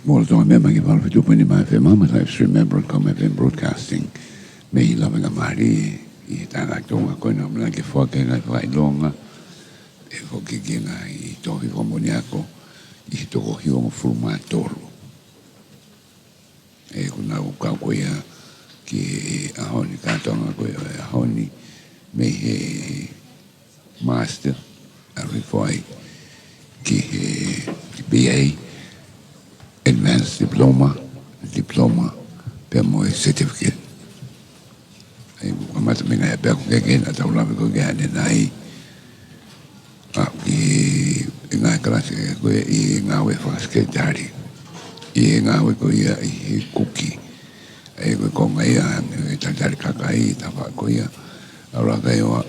Molto memang che parlo più di mai per mamma live stream member come per broadcasting me Lavengamalie I tana Tonga ko na mla ke fo ke na vai longa e fo ke na I to vi komoniako I to ko hiu mo fuma tolo e kuna o ka ko ya ki a honi ka tonga ko a honi me he master a rifoi ki BA advanced diploma per moi certificate e amata minga e per ke na tau la ko ga ne nai a ki nga klase ko I nga we fa sketari I nga we ko ia I kuki e ko nga ia e tantari kakai ta fa ko ia ora ka yo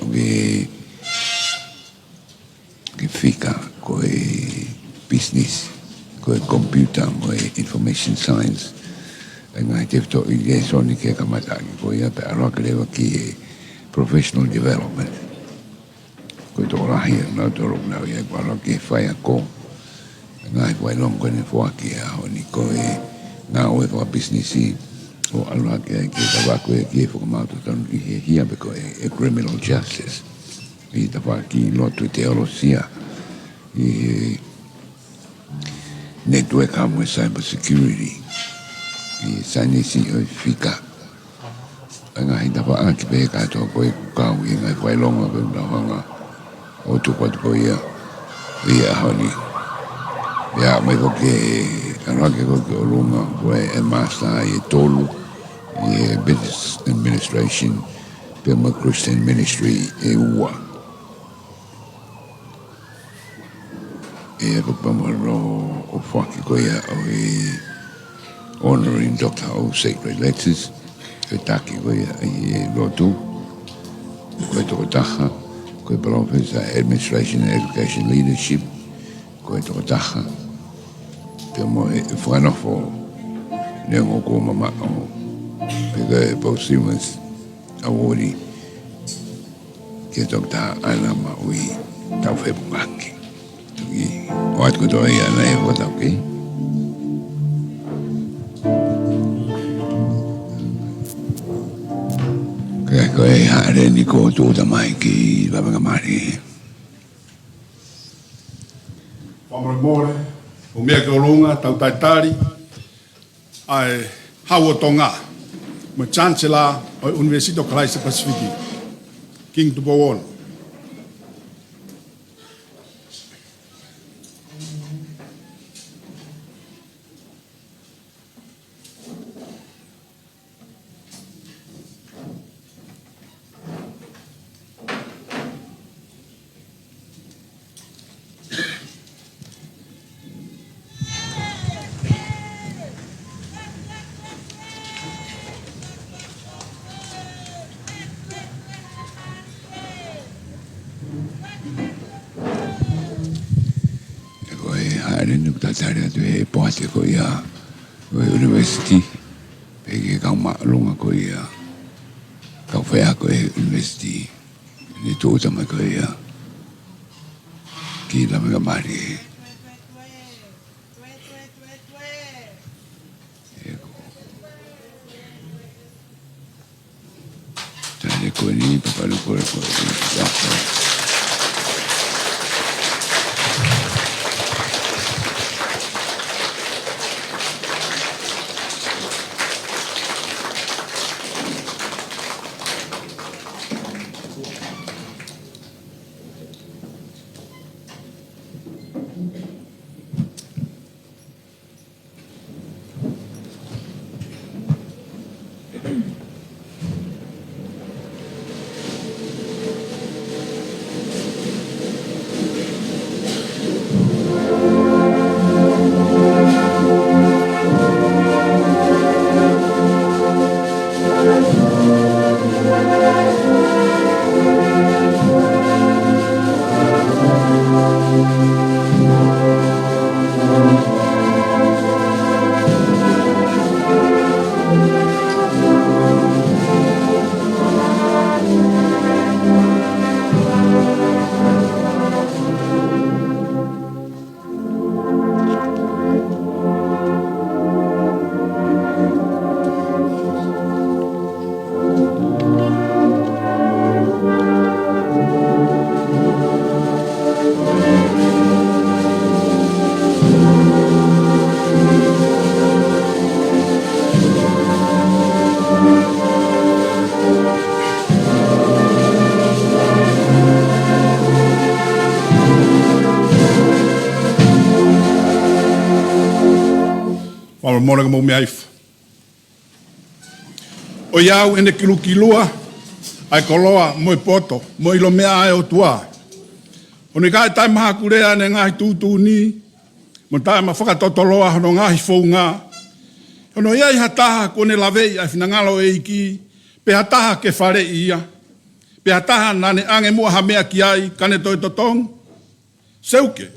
ke fika ko business ko computer ko information science nga te to I soni ke kamata ko ia pe ora ka lewa ki professional development ko to rahi na to ro na ia ko ro ke fai ko nga ko long ko ne fo ki a oni ko na o for business o alwa ke ta ba ko ke fo ma to tan here because criminal justice I ta fa ki lo to teologia I network am with cyber security I sanisi o fika nga hinda pa aki pe ka to ko ka wi nga ko longa ko na nga o to ko ia honi ya me ko ke ana ke ko longa ko e master I tolu I business administration pe mo Christian ministry e ua e ko pa mo o faki ko ia o Honorary Doctor of Sacred Letters ko taki ko ia Latu ko to taha ko Professor Administration and Education Leadership ko to taha pe mo fo ne ngo ko mama o pe posthumous award ke Dr. Ana Maui tau fe bungangi tuki o at ko to ia na e vota okay ko e hare ni ko tu da mai ki Lavengamalie Moimoi o mea ke olunga tau taitari ai hawa Tonga mo chancellor o University of Christ Pacific King Tupawon tarea de poate ko ia university pe ke ka ma longa ko ia ka fa ko university ni to ta ma ko ia ki Lavengamalie tare ko ni pa ko Whamamora ka maumea ifa. O iau ene kilukilua, ai koloa mo poto, mo ilo mea ai o tua. O ni kai tai maha kurea ne ngahi tūtū ni, mo tai ma whakatotoloa hono ngahi fōu ngā. Hono iai hataha kone lavei ai whinangalo e iki, pe hataha ke whare ia, pe hataha nane ange mua ha mea ki ai, kane toi totong. Seuke,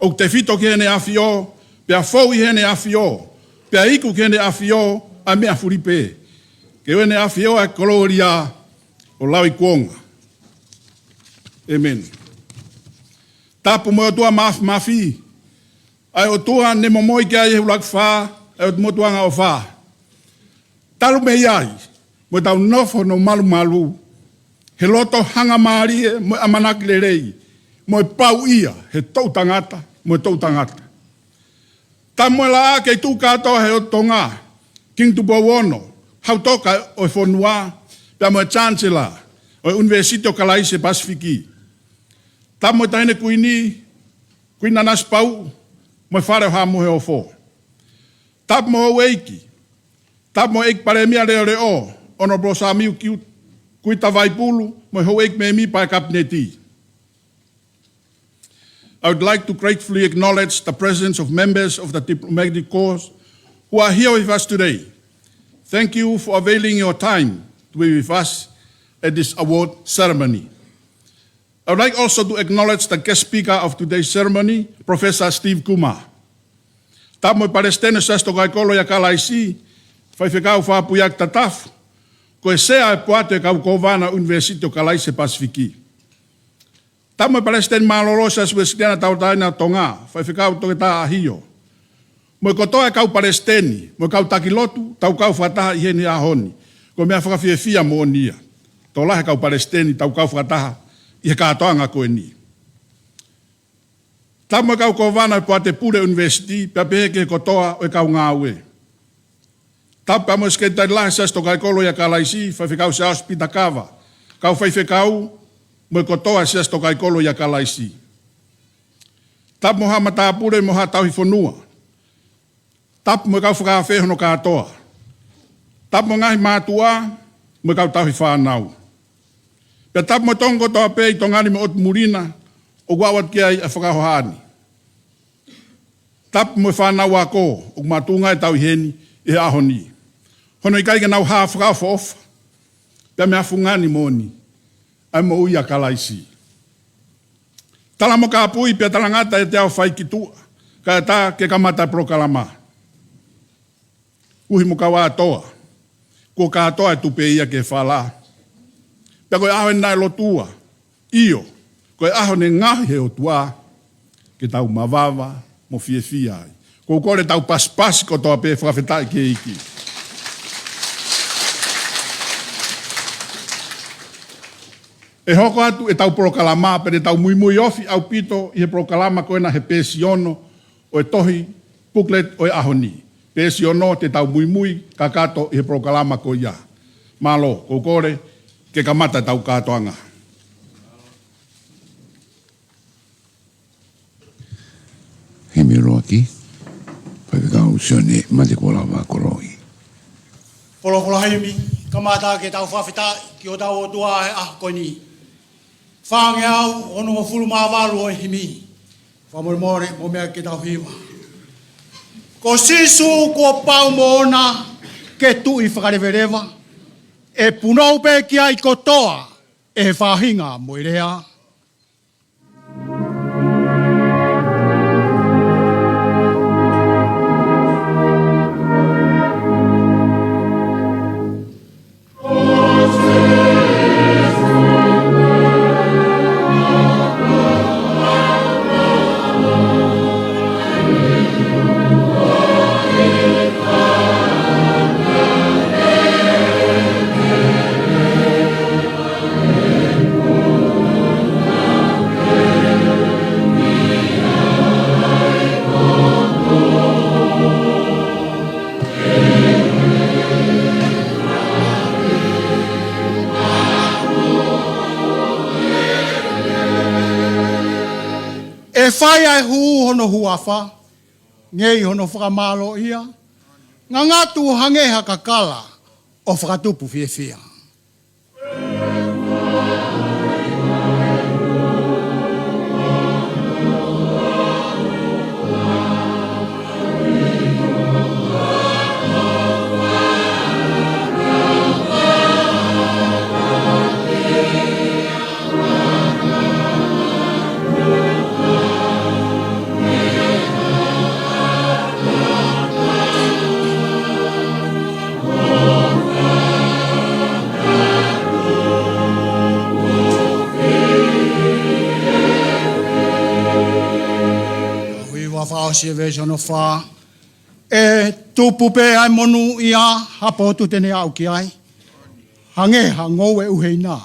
o te whito ki hene awhio, pe a fōu i hene awhio, pe a iku ki hene awhio, a mea furipe. Ke wene awhio e koloria o lau i kuonga. Amen. Tapu mo tua mafi, ai o tua ne momoi ki ai hulak wha, ai o motuanga o wha. Talu me iai, mo tau nofo no malu malu, he loto hanga maarie, mo amanaki le rei, mo e pau ia, he tau tangata, mo e tau tangata. Ta mo la a kei tū katoa he o Tonga, King Tupo Wono, hau toka o e whonua, pia mo e Chancellor, o e University o Kalaise Pasifiki. Ta mo e taine kuina nas pau, mo e whare o ha mohe o fō. Ta mo o eiki, ta mo eik pare mia reo reo, ono bro sa miu kuita vaipulu, mo e ho eik me mi pa e kabineti. I would like to gratefully acknowledge the presence of members of the diplomatic corps who are here with us today. Thank you for availing your time to be with us at this award ceremony. I would like also to acknowledge the guest speaker of today's ceremony, Professor Steve Kumar. Tamo Palestine sasto kai kolo ya kalaisi, fai whekau whapuiak tatafu, ko e sea e puate kau kovana University o Kalaise Pasifiki. Tamo Palestine malorosas weskena tau taina Tonga, fai whekau toke ta ahio. Mo kotoa kau Palestine, mo kau takilotu, tau kau whataha i heni ahoni, ko mea whakawhiewhia mo nia. Tō lahe kau Palestine, tau kau whataha i he kātoanga koe ni. Tamo kau kovana po te Pure University, pia peheke kotoa o kau ngāwe. Tapa mo skeitai lahe sasto kai kolo ya kalaisi, fai whekau se auspita kava. Kau fai whekau, mo kotoa sasto kai kolo ya kalaisi. Tamo ha mata pure mo ha tau hifonua. Tapu mo kau whakawhe hono kātoa. Tapu mo ngahi mātua, mo kau tau hi whānau. Pea tapu mo tongo toa pei tongani mo otu murina, o guawat ki ai a whakahohani. Tapu mo whānau a kō, o mātunga e tau heni, e ahoni. Hono i kaike nau haa whakawha ofa, pea mea fungani moni, ai mo ui a kalaisi. Tala mo ka pui pea talangata e te au whai ki tua, ka e tā ke kamata prokalama. Uhi mo kawa atoa, ko ka atoa e tupe ia ke whala. Pea koe aho e nai lotua, iyo, koe aho ne ngahi he o tua, ke tau mawava, mo fie ai. Ko kore tau paspasi ko toa pe whakawhetai ke iki. E hoko atu e tau prokalama, pere tau muimui ofi au pito i he prokalama koe na he pesiono o e tohi booklet o e ahoni. Pesiono te tau muimui kakato i he prokalama ko ia. Malo, ko kore, ke kamata tau katoanga. He mi roaki, pai kau sione mate kola wa koroi. Polo haimi, kamata ke tau whawhita ki o tau o tua e ahkoni. Whange au, ono mo fulu mawalu o himi. Whamoremore, mo mea ke tau hiwa. Ko sisu ko pau moona ke tu i whakarewerewa. E punau pe ki ai kotoa e whahinga moirea. E whai ai hu hono huafa, ngei hono whakamalo ia, ngā ngātu hangeha kakala o whakatupu whiawhia. Version of far e tupu pe ai monu ia hapo tu tene au ki ai hange hango e uheina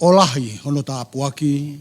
olahi hono tapu aki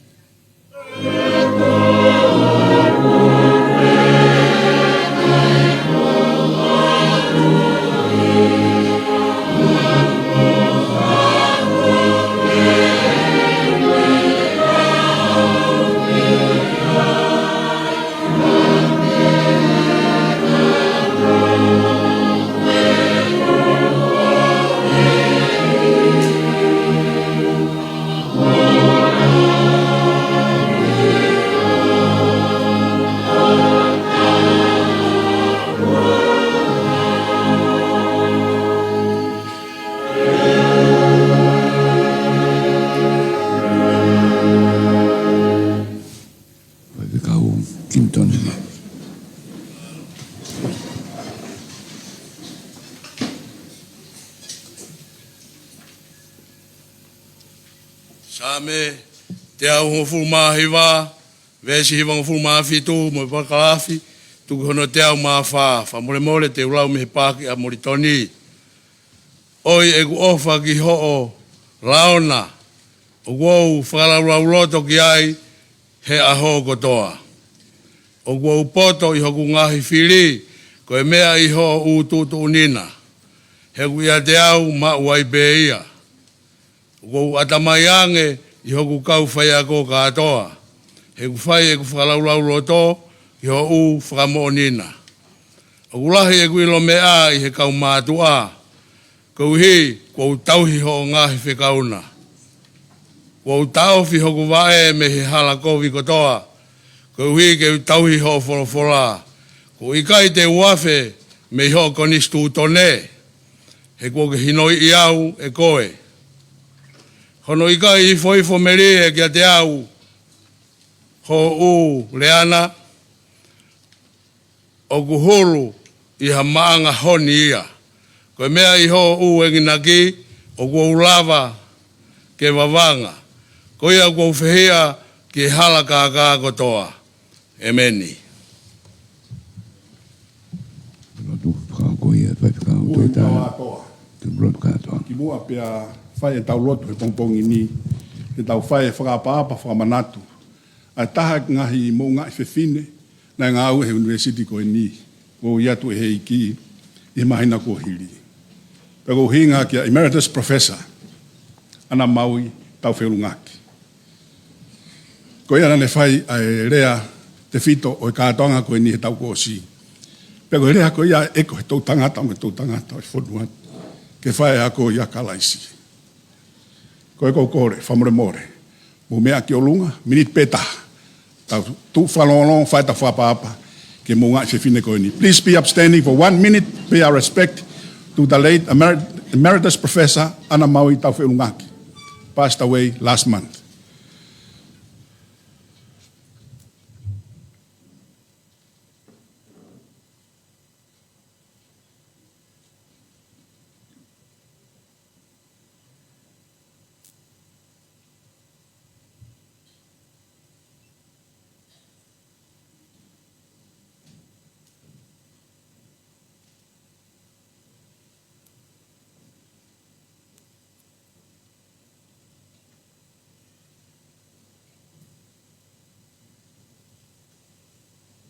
Same te au ho fulma hiwa vesi hiwa fulma fitu mo pakalafi tu hono te au ma fa mole te ulau me paki a moritoni oi e ofa ki ho laona o wo fala loto ki ai he a ho kotoa o wo poto I ho ngahi fili ko e mea I ho u tu nina he ia te au ma wai beia o atamayange I hoku kau whai a ko katoa. He ku whai e ku whakalaulau roto I ho u whakamoonina. O kulahi e ku ilo mea I he kau mātua. Kou hi, kou tauhi ho ngahi whikauna. Kou tauhi hoku wae me he hala kovi kotoa. Kou hi ke tauhi ho wholofola. Kou ikai te uafe me ho konistu tone. He kou ke hinoi I au e koe. Hono ikai I foifo merie kia te au ho u leana o kuhulu I ha maanga honi ia. Koe mea I ho u enginaki o kua ulava ke wawanga. Koe ia kua ufehia ki hala kā kotoa. Emeni. Latu whakako ia whai whakako toi tā. Te blot kātoa. Ki mua pia whai e tau lotu he pongpongi ni. He tau whai e whakapaapa whakamanatu. A taha ngahi mō ngai whewhine. Na ngā au he university ko e ni. Ko iatu e he iki. I mahina ko hiri. Pego hinga kia emeritus professor. Ana maui tau whelungaki. Ko ia nane whai a rea te fito o kātonga ko e ni he tau ko si. Pego rea ko ia eko he tau tangata me tau tangata o whonuat. Ke whae ako ia kalaisi. Ko e kore, whamore more. Mo mea ki o lunga, minit peta. Tau tu whalolong, whae ta whapapa. Ke mo ngā se fine ko ni. Please be upstanding for 1 minute. Pay our respect to the late emeritus professor Ana Maui Tau Whelungaki. Passed away last month.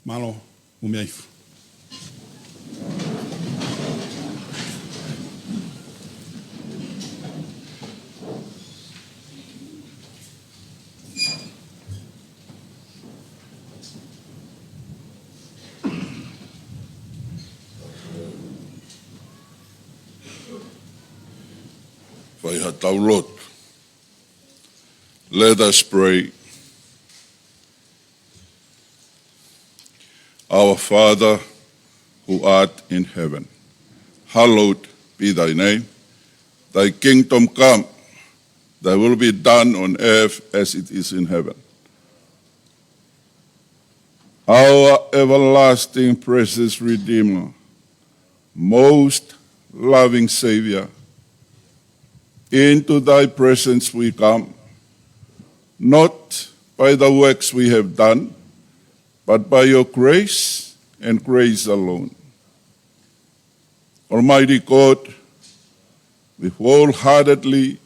Malo, umiaifu. pai hatau lotu. Let us pray. Our Father, who art in heaven, hallowed be thy name. Thy kingdom come, thy will be done on earth as it is in heaven. Our everlasting precious Redeemer, most loving Savior, into thy presence we come, not by the works we have done, but by your grace and grace alone. Almighty God, we wholeheartedly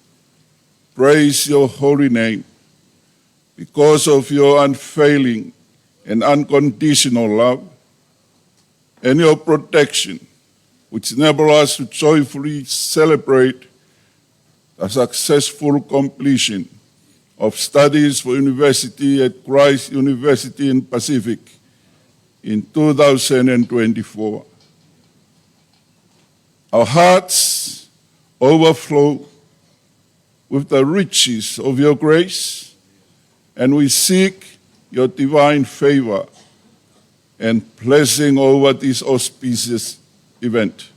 praise your holy name because of your unfailing and unconditional love and your protection, which enable us to joyfully celebrate the successful completion of studies for university at Christ University in Pacific in 2024. Our hearts overflow with the riches of your grace, and we seek your divine favor and blessing over this auspicious event.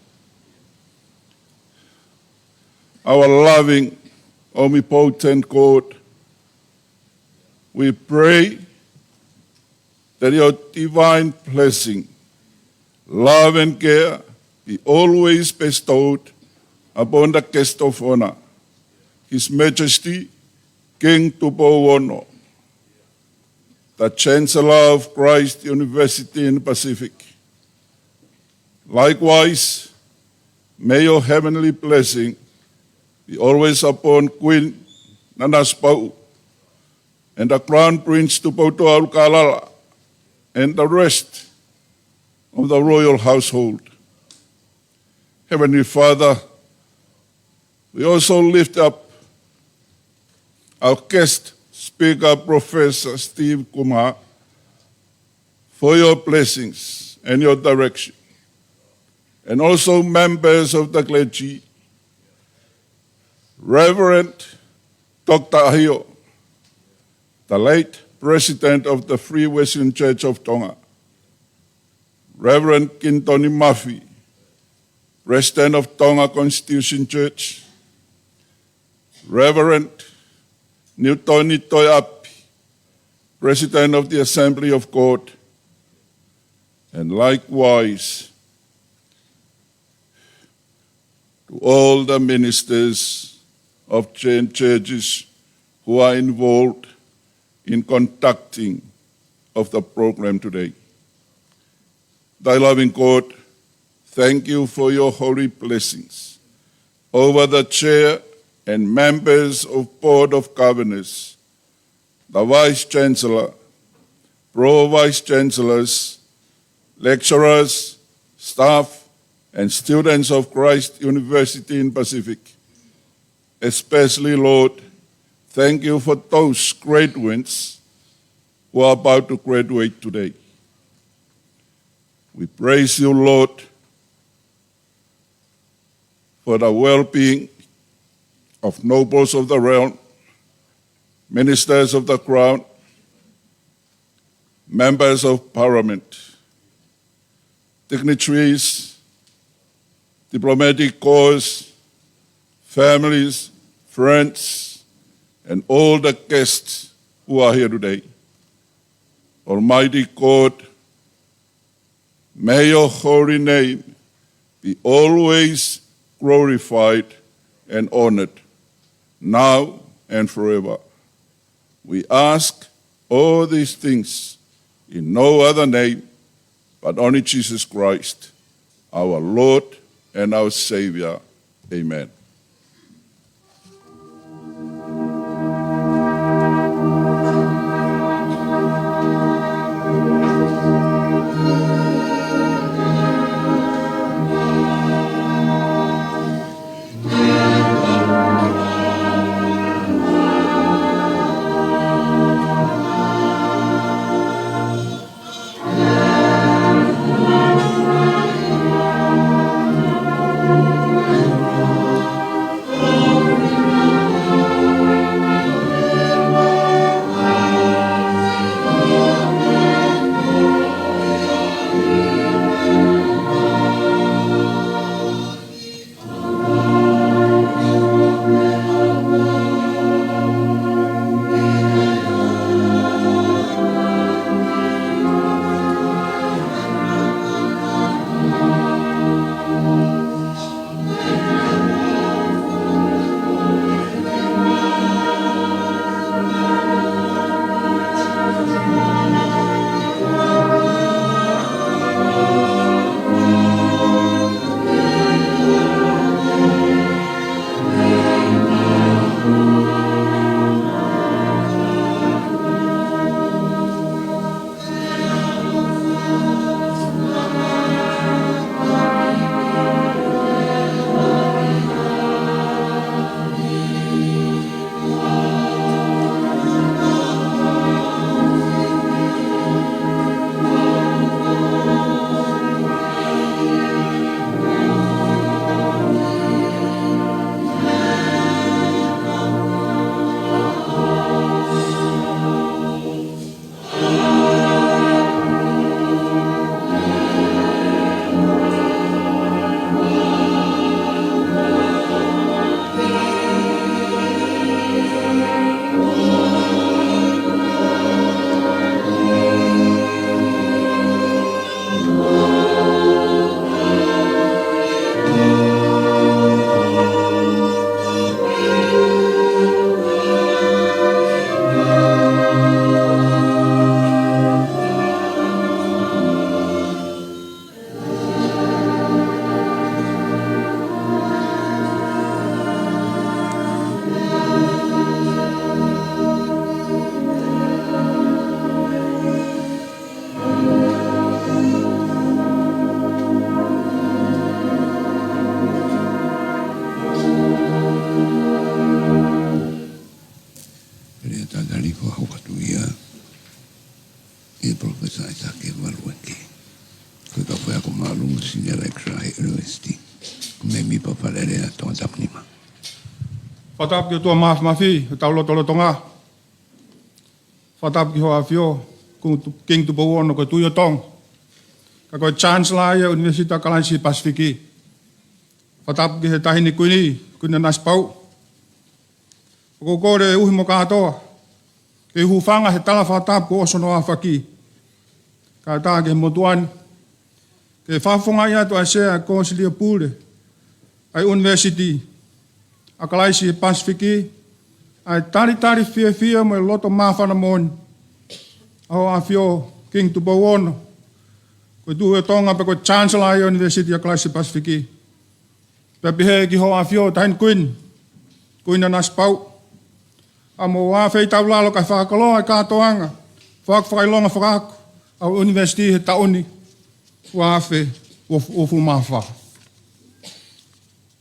Our loving, omnipotent God, we pray that your divine blessing, love and care be always bestowed upon the guest of honor, His Majesty King Tupowono, the Chancellor of Christ University in Pacific. Likewise, may your heavenly blessing be always upon Queen Nanaspau and the Crown Prince Tupotoa Kalala and the rest of the royal household. Heavenly Father, we also lift up our guest speaker, Professor Steve Kumar, for your blessings and your direction, and also members of the clergy, Reverend Dr. Ahio, the late President of the Free Western Church of Tonga, Reverend Kintoni Murphy, President of Tonga Constitution Church, Reverend Newtoni Toiapi, President of the Assembly of God, and likewise to all the ministers of chain churches who are involved in conducting of the program today. Thy loving God, thank you for your holy blessings over the chair and members of Board of Governors, the Vice Chancellor, Pro-Vice Chancellors, lecturers, staff, and students of Christ University in Pacific. Especially, Lord, thank you for those graduates who are about to graduate today. We praise you, Lord, for the well-being of nobles of the realm, ministers of the crown, members of parliament, dignitaries, diplomatic corps, families, friends, and all the guests who are here today. Almighty God, may your holy name be always glorified and honored, now and forever. We ask all these things in no other name but only Jesus Christ, our Lord and our Savior. Amen. hokatuia e professor Isaac Malueke. Ko ka foi ko malungu senior lecturer at university. Me mi papa lele a Tongatapu nima. Fatap ki tua mafi, taulo tolo tonga. Fatap ki hoa fio, king tu bawono ko tuyo tong. Ka ko chancellor ya Universitas Kalansi Pasifiki. Fatap ki he tahini kuna naspau. Ko kore uhi mo katoa. Ke hufanga he tala fatap ko osono afaki. Ka ta ke motuan. Ke fafonga ya to asea konsilia pule. Ai university. Akalaisi Pasifiki. Ai tari fia mo loto mafana mon. Ao afio king tu bawono. Ko tu tonga pe ko chancellor ya University Akalaisi Pasifiki. Pe he ki ho afio tain kuin na naspau. Amo wa fei tau lalo ka whakalo ai katoanga. Whakawhailonga whakaku. Au university he tauni. Wa fe ofu mawha.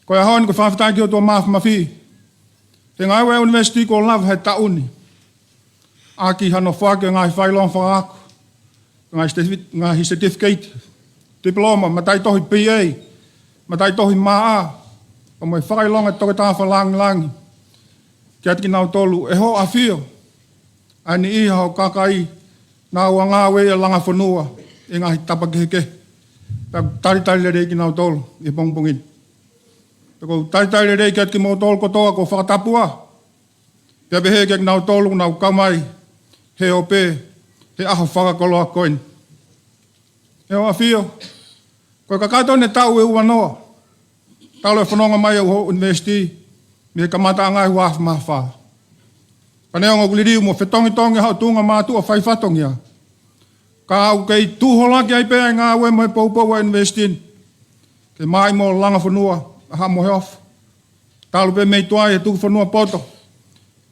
Ko ia haoni ko whawhitai ki o tō mawhi. Te ngai wea university ko lava he tauni. Aki hano whake ngai whailonga whakaku. Ngai certificate. Diploma. Matai tohi PA. Matai tohi maa. O moi whailonga toke tāwha langi. Kia tiki nau tolu, e ho a whio. Ani iha ho kakai, nā ua ngā wea langa whanua, e ngahi tapakeheke. Tari le rei ki nau tolu, e pongpongin. Tako tari le rei kia tiki mō tolu kotoa ko whakatapua. Pia behe kia ki nau tolu, nau kamai, he ope, he aho whakakoloa koin. E ho a whio. Ko kakato ne tau e ua noa. Tau le whanonga mai au ho university, me kamata ngai waf mafa. Paneonga kuliriu mo whetongi hau tunga mātua whaifatongia. Ka au kei tūhola ki ai pēa ngā we mo poupou investin. Ke mai mo langa whanua, aha mo heof. Talu pe mei tuai e tuku whanua poto.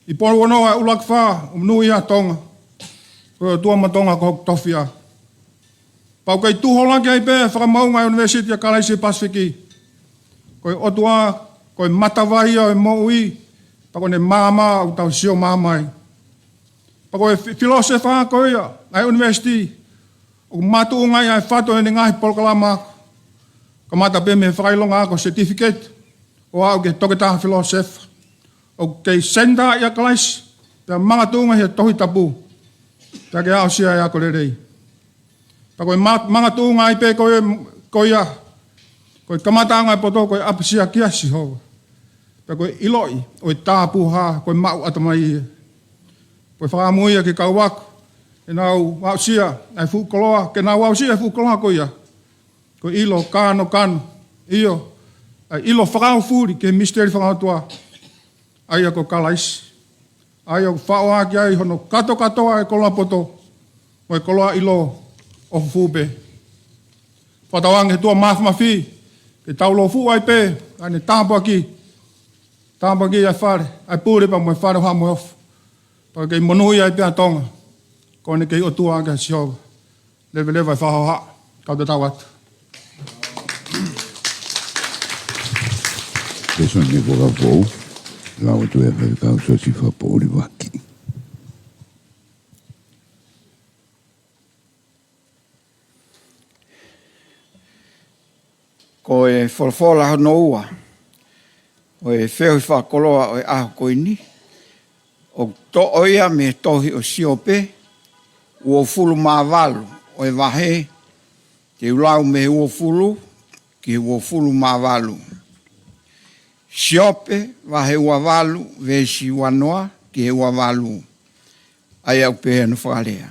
I poro wanoa e ulak wha, nui a tonga. Ko tua matonga ko tofia. Pau kei tūhola ki ai pēa whakamaunga University ya Kalaisi Pasifiki. Ko otua ko matawai o mo ui, pako ne mama o tau sio mamai. Pako e filosofa ko ia, ai university, o matu ngai ai fato ne ngai polkalama. Ko mata pe me whailonga ko certificate, o au ke toketa filosofa. O ke senda ia Kalaisi, pe mga tunga he Tongatapu. Ta ke au sia ia ko rei. Pako mga tunga ai pe ko ia, ko kamata ngai poto ko apsia kiasi ho. Pa ko iloi o tapu ha ko mau atamai. Po whakamuia ki kauak. E nau wausia ai fukoloa ke nau wausia fukoloa ko ia. Ko ilo kano. Io ilo whakau furi ke misteri whakau tua. Ai ko Kalaisi. Ai o whaoa ki ai hono kato ai koloa poto. Ko koloa ilo o fupe. Patawang he tua mafi. Ke taulo fu ai pe, ane tampo aki. Tampo aki ai whare, ai pūre pa moi whare hoa moi ofu. Pa kei monui ai pia tonga. Kone kei otua ake sioga. Lewe ai whahau ha, kau te tau atu. Peso ne boga pou, lau tu e kau so si wha pōri waki. Ko e wholawhola hano ua, o e whehui whakoloa o e aho koini, o to oia me tohi o siope, ua fulu māwalu, o e wahe, te ulau me ua fulu, ki ua fulu māwalu. Siope, wahe ua walu, vesi wanoa, ki ua walu, ai au pe anu whalea.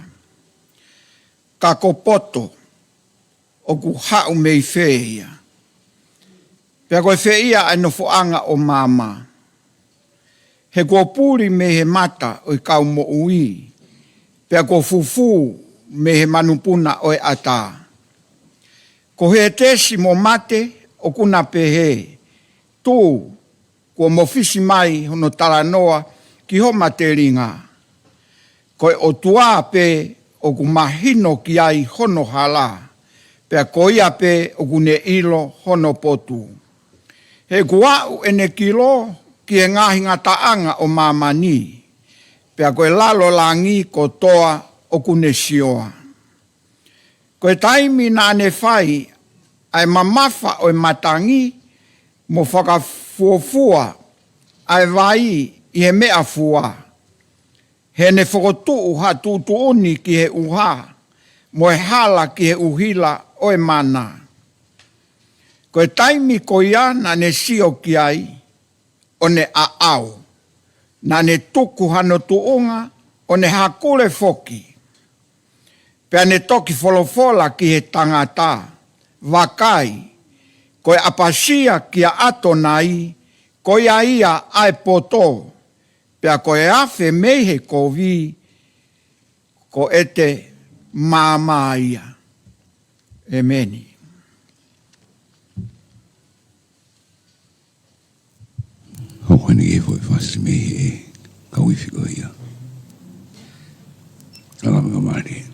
Kako poto, o ku hau mei whehia, pea koe whia ai no fuanga o mama. He kua pūri me he mata o i kau mo ui. Pea kua fufu me he manupuna o i ata. Ko he tesi mo mate o kuna pehe. Tū kua mo fisi mai hono talanoa ki ho mate ringa. Koe o tua pe o ku mahino ki ai hono hala. Pea koia pe o kune ilo hono potu. He kuau ene kilo ki e ngahi ngā taanga o mamani. pea koe lalo langi ko toa o kunesioa. Koe taimi na ne fai ai mamafa o matangi mo whakafuafua ai vai i he mea fua. He ne whakotuu ha tutuuni ki he uha, mo he hala ki he uhila o e mana. Koe taimi ko ia na ne sio ki ai, o ne a au, na ne tuku hano tuunga, o ne hakule foki. Pea ne toki folofola ki he tangata, wakai, koe apasia ki a ato nai, koe a ia ai poto, pea koe afe mehe ko vi, ko ete māma ia. Emeni. Hokani e foi fasi mehe e kauifiko ia. Lavengamalie.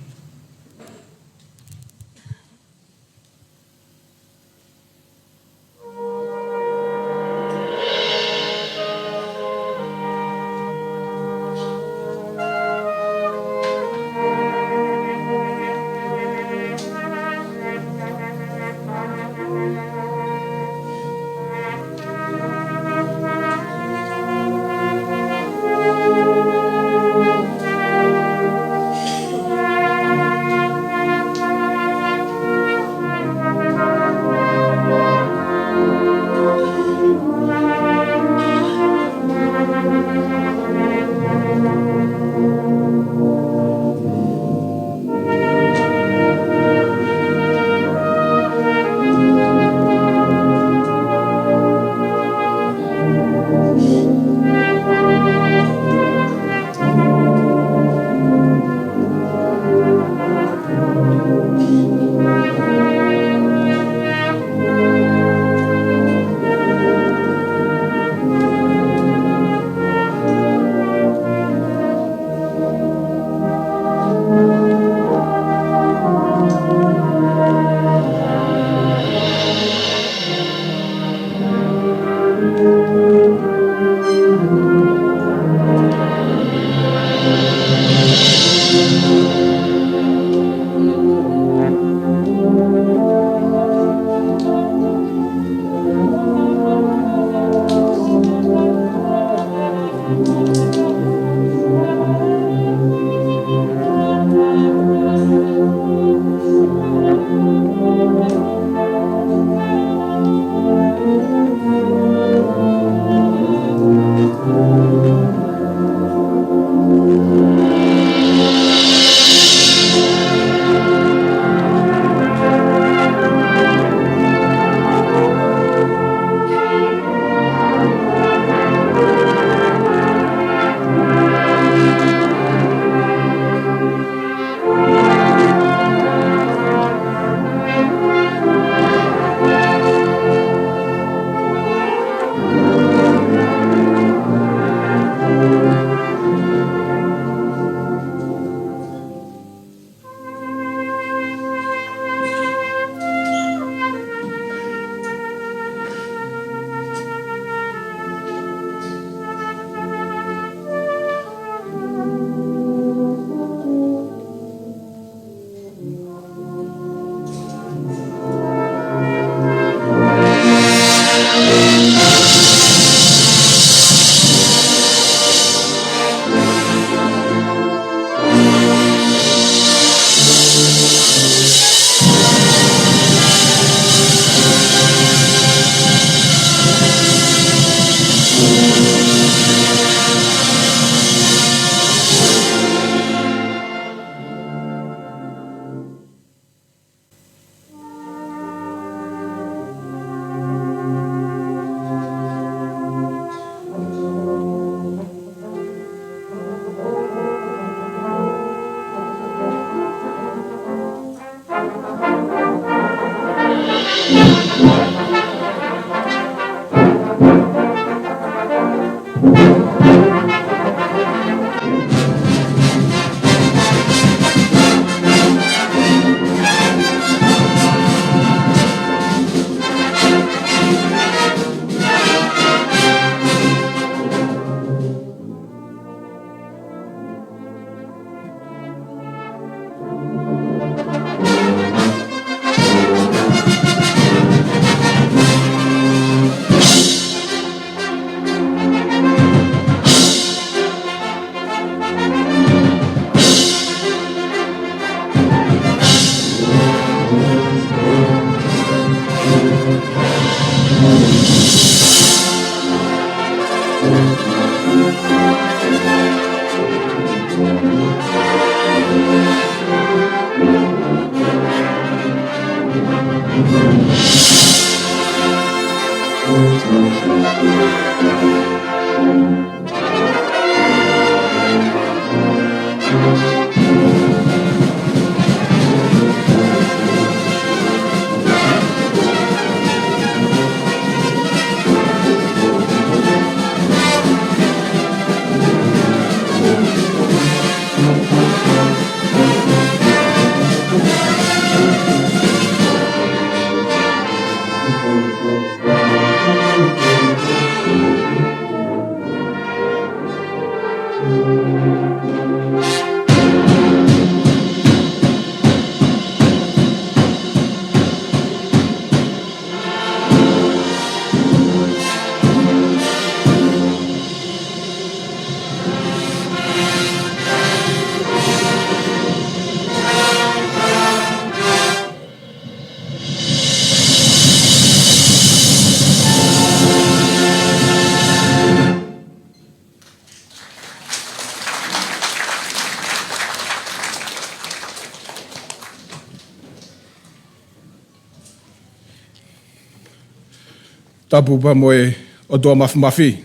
Tapu pa moe o tua mafi.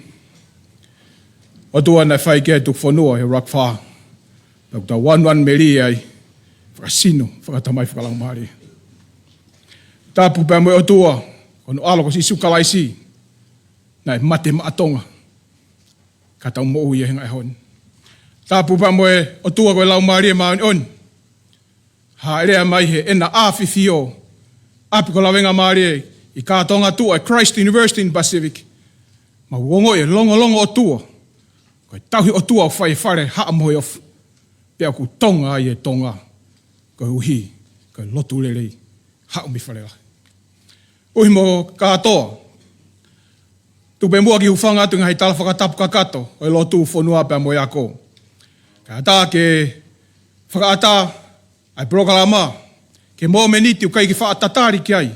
O tua na whai kia tuk whanua he rakwha. Pau ta wan meri ai whakasino, whakatamai whakalang maari. Tapu pa moe o tua, kono alo ko si sukalaisi, na mate maatonga. Ka tau mo ui e henga e hon. Tapu pa moe o tua koe lau maari e maani on. Ha erea mai he ena awhiwhio. Api ko Lavengamalie e. I ka Tongatapu at Christ University in Pacific. Ma wongo e longo o tua. Koe tauhi o tua o whai whare haa moe of. Pea ku tonga ai e tonga. Koe uhi, koe lotu lelei. Haa mi whare la. Uhi mo katoa. Tupe mua ki hufanga tu ngai tala whakatapu kakato. Koe lotu whanua pea moe ako. Ka ata ke whakaata ai prokalama. Ke mo meniti u kai ki whaatatari ki ai.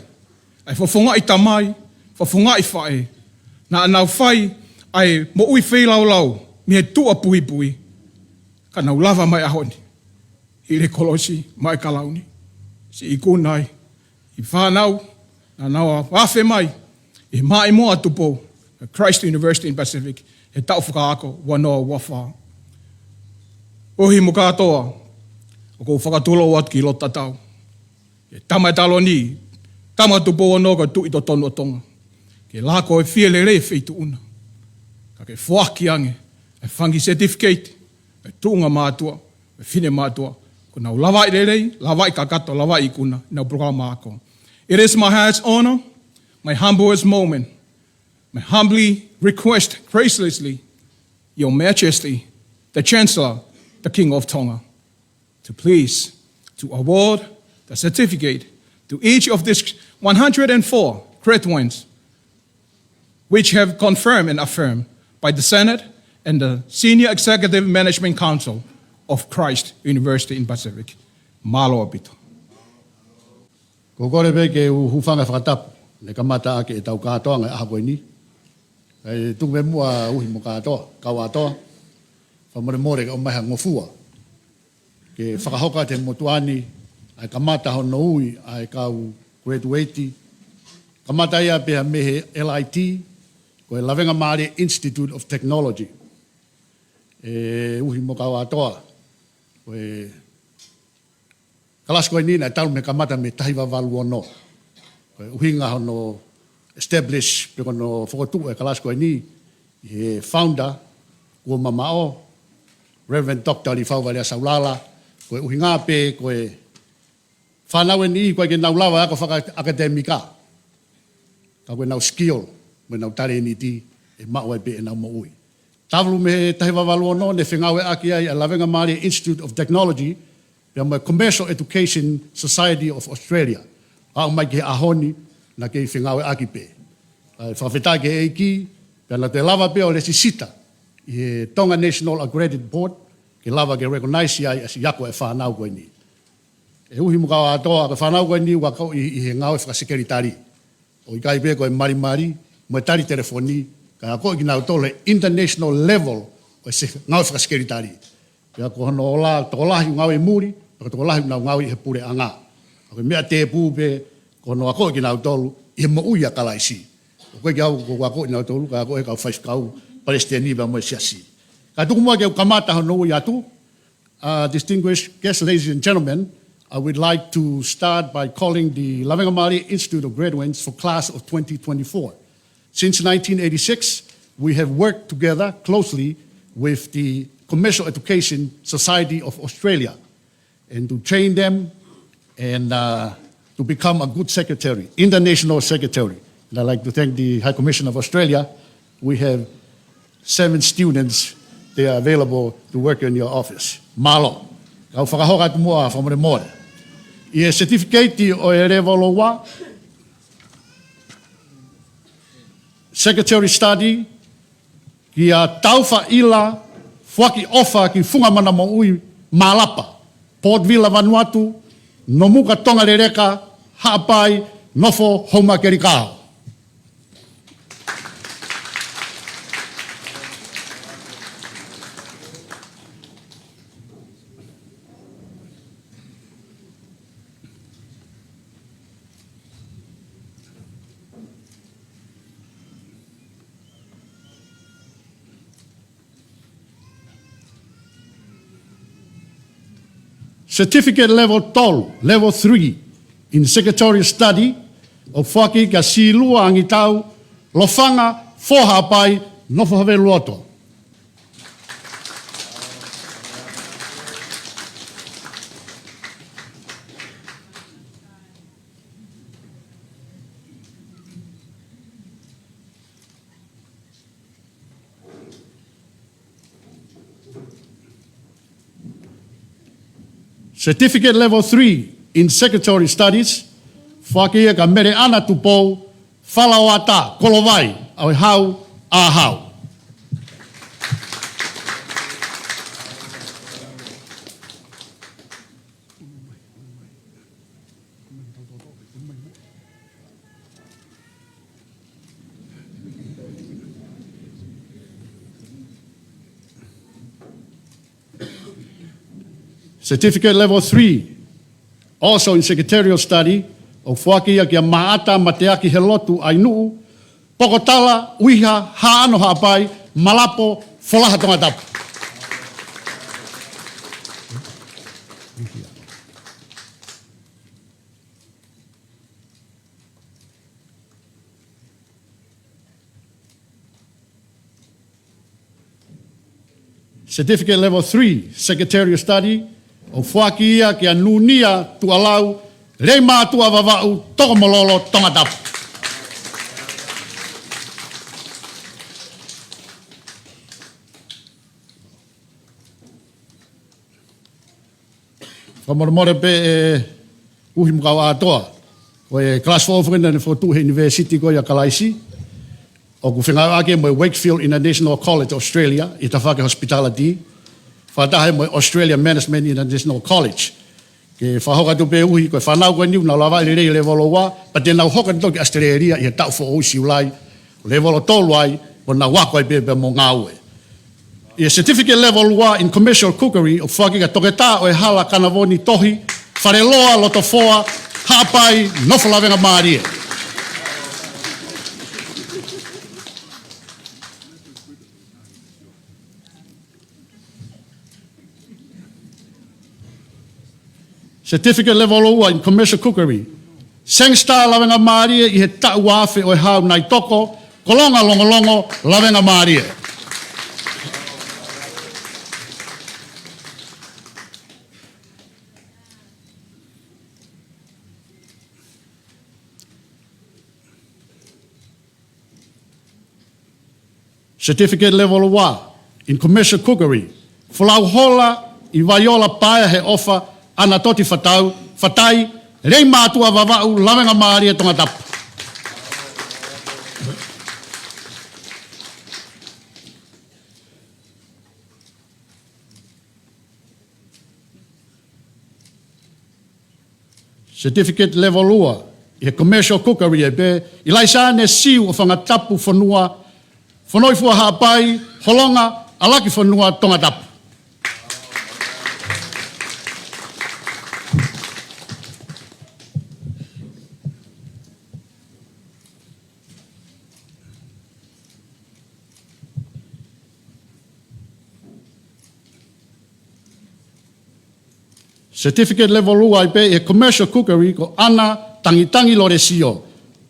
Ai whafonga i tamai, whafonga i whae. Na anau whai, ai mo ui whei lau, mi he tua pui. Ka nau lava mai ahoni. I re kolosi, mai ka launi. Si i kunai, i whanau, na naua wafe mai, i mai moa tupo, Christ University in Pacific, he tau whakaako, wanoa wafa. Ohi mo katoa, o kou whakatulo wat ki lota tau. E tamai talo ni, tama tupo o noga tu i to tonu o tonga. Ke lako e whiele re wheitu una. Ka ke whaki ange, e whangi certificate, e tuunga mātua, e whine mātua. Ko nau lawai rei, lawai kakato, lawai kuna, nau programa ako. It is my highest honor, my humblest moment. My humbly request graciously, Your Majesty, the Chancellor, the King of Tonga, to please to award the certificate to each of these 104 graduates, which have confirmed and affirmed by the Senate and the Senior Executive Management Council of Christ University in Pacific. Malo apito. Ko kore pe ke hufanga whakatapu, ne kamata ake e tau katoa ngai aha koe ni. Kai tume mua uhi mo katoa, kau atoa, whamore ka o maha ngofua. Ke whakahoka te motuani, ai kamata hono ui, ai kau graduate. Kamata ia pia mehe LIT, koe Lavengamalie Institute of Technology. Uhi mo kau atoa, koe kalas koe nina, tau me kamata me tahiwa walu ono. Koe uhinga hono establish, pe kono whakotu e kalas koe ni, he founder, kua mamao, Reverend Dr. Li Fauvalea Saulala, koe uhinga pe, koe whanau e ni, koe ke nau lawa ako whaka akademika. Ka koe nau skill, me nau tare ni ti, e mao e pe e nau mo ui. Tavlu me tahiwa walu ono, ne whengawe aki ai a Lavengamalie Institute of Technology, pe a Commercial Education Society of Australia. A mai ke ahoni, na ke whengawe aki pe. Whawheta ke eiki, pe na te lava pe o le sisita, i Tonga National Accredited Board, ke lava ke recognize ai as yako e whanau koe ni. E uhi muka atoa, ke whanau koe ni, wakau i he ngau e whakasekeritari. O i kai pe koe mari, mo e tari telefoni, ka ako i nau tole international level o e ngau e whakasekeritari. Pe ako hono ola, toko lahi ngau e muri, toko lahi ngau i he pure anga. Ako mea te pūpe, kono ako ki nau tolu, i he mo uia kalaisi. Koe ki au ko wako ina tolu ka ko e ka fais kau Palestini ba mo siasi. Ka tu mo ke kamata hono ya tu. Distinguished guests, ladies and gentlemen, I would like to start by calling the Lavengamalie Institute of Graduates for class of 2024. Since 1986, we have worked together closely with the Commercial Education Society of Australia and to train them and to become a good secretary, international secretary. And I'd like to thank the High Commission of Australia. We have 7 students. They are available to work in your office. Malo. Kau whakahoka tu mua whamore. I e certificate o e revolo wa. Secretary Study. Ki a tauwha ila. Whaki ofa ki whungamana mo ui malapa. Port Vila Vanuatu. Nomuka Tonga Rereka. Haapai. Nofo Homa Kerikao. Certificate level tolu, level 3, in secretarial study, o whaki ka silua angitau, lofanga, fohapai, nofo have luoto. Certificate level 3 in secretary studies, whakia ka mere ana tupo, whalawata, kolovai, au hau, ahau. Certificate level 3, also in secretarial study, o whakia kia maata mateaki he lotu ai nuu, pokotala, uiha, haano hapai, malapo, folaha Tongatapu. Certificate level 3, secretarial study, o whakia kia nunia tu alau, reima tu avavau, tokomololo, Tongatapu. Whamoromore pe e uhi mukau atoa, o e class 4 whena ne whotu he university ko ia Kalaisi, o ku whenga ake mo Wakefield International College Australia, i ta whake hospitality, whatahe mo Australia Management International College. Ke whahoka tu pe uhi, koe whanau koe niu, nau lawa i rei levolo wa, pa te nau hoka toki Australia, i he tau who oisi ulai, levolo tolu ai, o nau wako ai pe mo ngāue. I a certificate level wa in commercial cookery, o whaki ka toketa o e hala kanavoni tohi, whareloa loto foa, hapai, nofo Lavengamalie. Certificate level 1 in commercial cookery. Sengstar Lavengamalie i he tau wafe o e hau nai toko, kolonga longolongo Lavengamalie. Certificate level 1 in commercial cookery. Fulau hola i vaiola paia he ofa ana toti fatai, rei mātua vavau, Lavengamalie Tongatapu. Certificate level 2, i commercial cookery e be, i laisa ne siu o whangatapu whanua, whanoifua hapai, holonga, alaki whanua Tongatapu. Certificate level lua I pe e commercial cookery ko ana tangi lo re sio.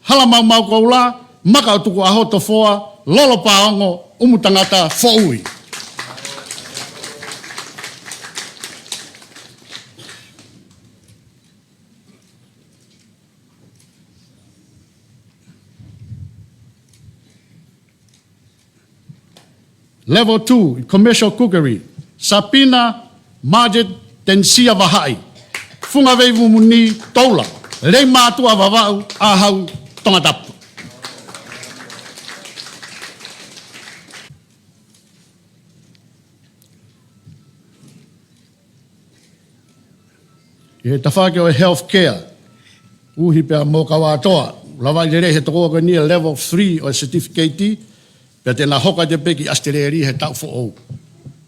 Hala mau ko la maka tuku aho to foa lolo paongo umutangata foui. Level 2, commercial cookery. Sapina Marjet Tensia Vahai. Funga veivu muni toula. Rei mātua vavau ahau Tongatapu. E tawhake o healthcare. Uhi pia mō kawatoa. Lawai le he toko ko ni level 3 o certificate. Pea tēnā hoka te peki astereri he tau fo ou.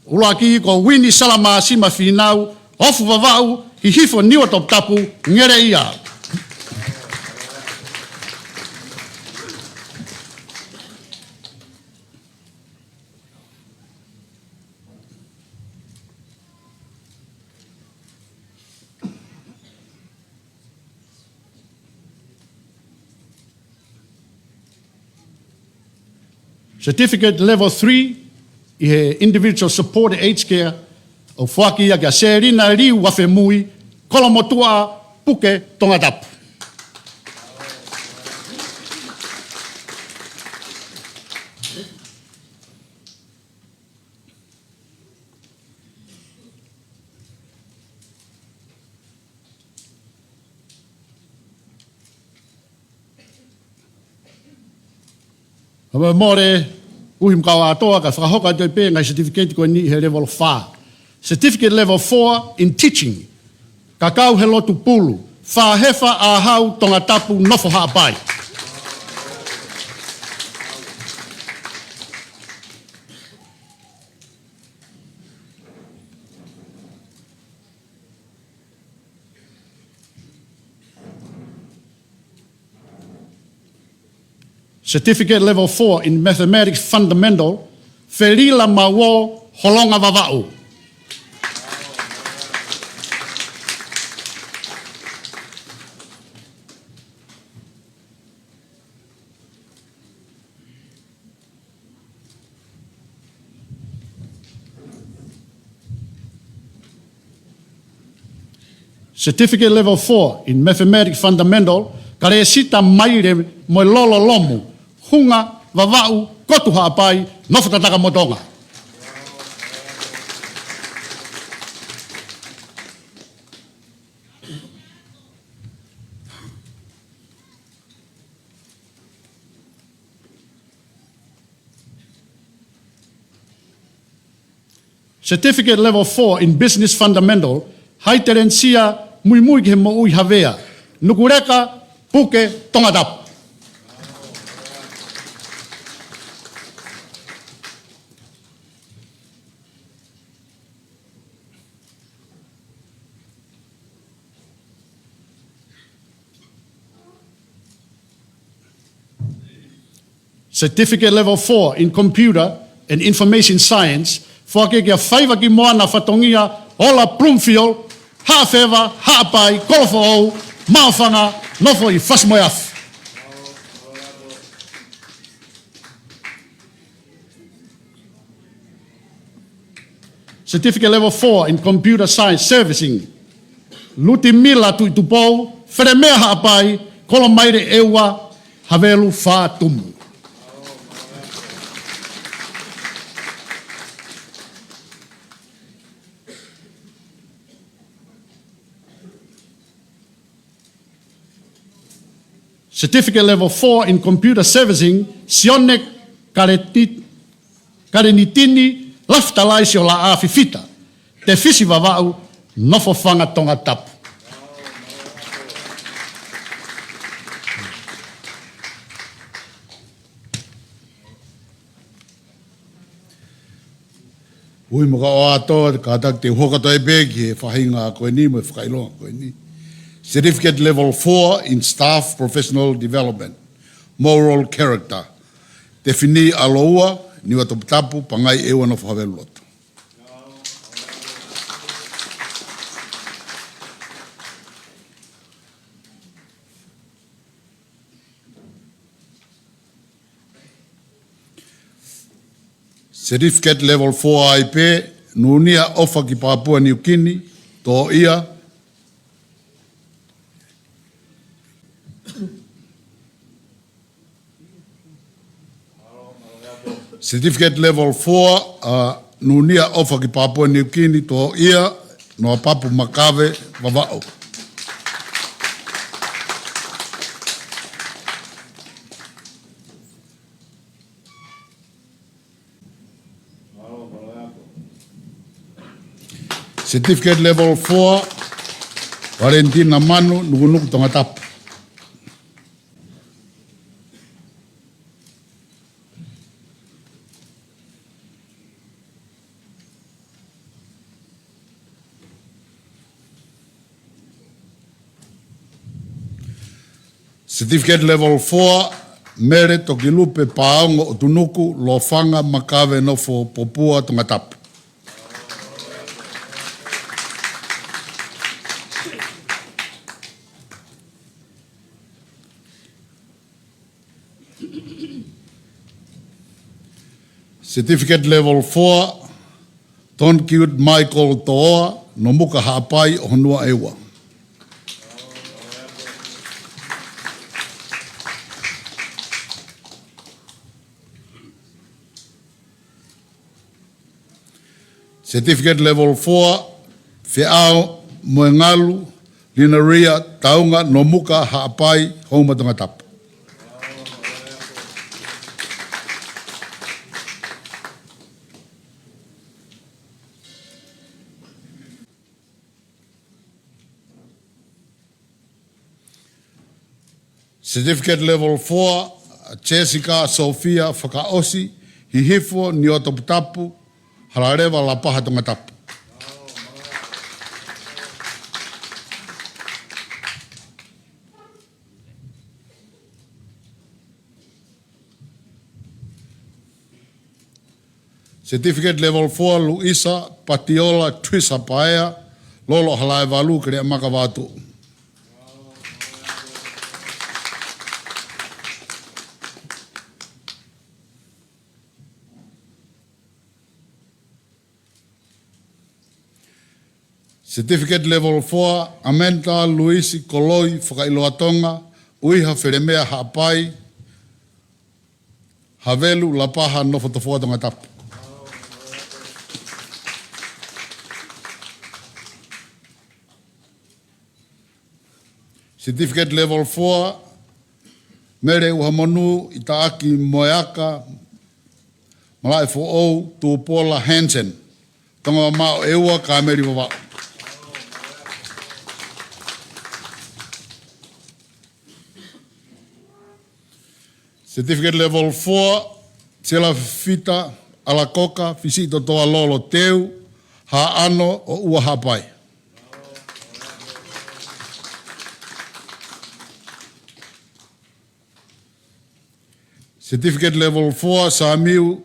Ula ki ko wini salama sima whinau, ofu wawau, hi hifo niwa Tongatapu, ngere ia. Certificate level 3 i he individual support aged care o whaki a kia serina riu wafe mui kolomotua puke Tongatapu. Hama more uhim kawa atoa ka whakahoka te pe ngai certificate ko ni he level 5. Certificate level 4 in teaching. Kakau he lotu pulu. Whahefa ahau Tongatapu nofo haapai. Certificate level 4 in mathematics fundamental, Ferila Mawo Holonga Vavau. Certificate level 4 in mathematics fundamental, Karesita Maire Moi Lolo Lomu. Hunga, vavau, kotu haapai, nofutataka motonga. Certificate level 4 in business fundamental, haiterensia muimui ke mo ui havea. Nukureka, puke, Tongatapu. Certificate level 4 in computer and information science, whake kia whaiva ki moana whatongia, ola Bloomfield, hawhewa, haapai, kolofo ou, maofanga, nofo I whasmoiafu. Certificate level 4 in computer science servicing, luti mila tu tupou, wheremea haapai, kolomaire eua, havelu whātumu. Certificate level 4 in computer servicing, Sionek Karenitini, Laftalaisi o la awhiwhita, te whisi wawau, nofo whanga Tongatapu. Ui mo ka o atoa, ka tak te hokato e begi e whahinga koe ni, mo e whakailoa koe ni. Certificate level 4 in staff professional development, moral character. Te whini aloua, niwa Tongatapu, pangai ewa no whawelu lotu. Certificate Level 4 IP, nunia ofa ki Papua New Guinea, to ia. Certificate Level 4, nunia ofa ki Papua New Guinea, to ia, no papu makave, vavao. Certificate Level 4, Valentina Manu, Nugunuk Tongatapu. Certificate Level 4, Mere Tokilupe Paongo Tunuku, Lofanga Makave Nofo Popua Tongatapu. Certificate Level 4, Tonkiut Michael Toa, Nomuka Hapai, Honua Ewa. Certificate Level 4, Feao Moengalu, Linaria, Taunga, Nomuka Hapai, Homa Tongatapu. Certificate Level 4, Jessica Sofia Whakaosi, Hihifo Niotoputapu, Hararewa Lapaha Tongatapu. Certificate Level 4, Luisa Patiola Twisa Paea, Lolo Halaivalu Krea Makavatu. Certificate Level 4, Amenta Luisi Koloi Whakailoatonga, Uiha Wheremea Hapai, Havelu Lapaha Nofotofoa Tongatapu. Certificate Level 4, Mere Uhamonu Itaaki Moeaka, Malai Fo'ou Tupola Hansen, Tonga Mao Ewa Kameri Vavao. Certificate Level 4, Sela Fita Alakoka, Fisito Toa Lolo Teu, Ha'ano o Ua Hapai. Certificate Level 4, Samiu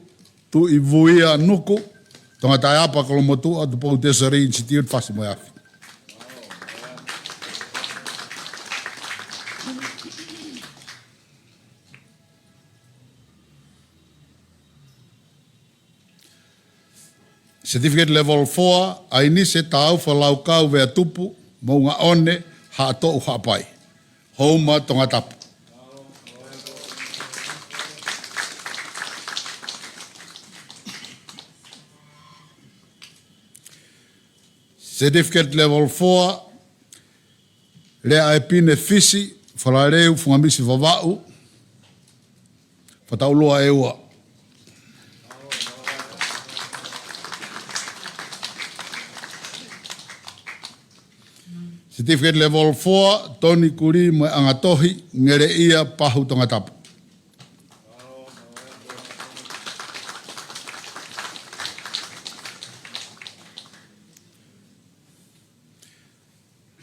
Tu Ivuia Nuku, Tongatapu Kolomotu at the Potesari Institute Fasimoyafi. Certificate Level 4, Ainise Tau Whalaukau Vea Tupu, Maunga One, Ha'ato Uhapai. Homa Tongatapu. Certificate Level 4, Lea Epine Fisi, Whalareu Fungamisi Vavau, Whataulua Eua. Certificate Level 4, Tony Kuri Moe Angatohi, Ngere Ia Pahu Tongatapu.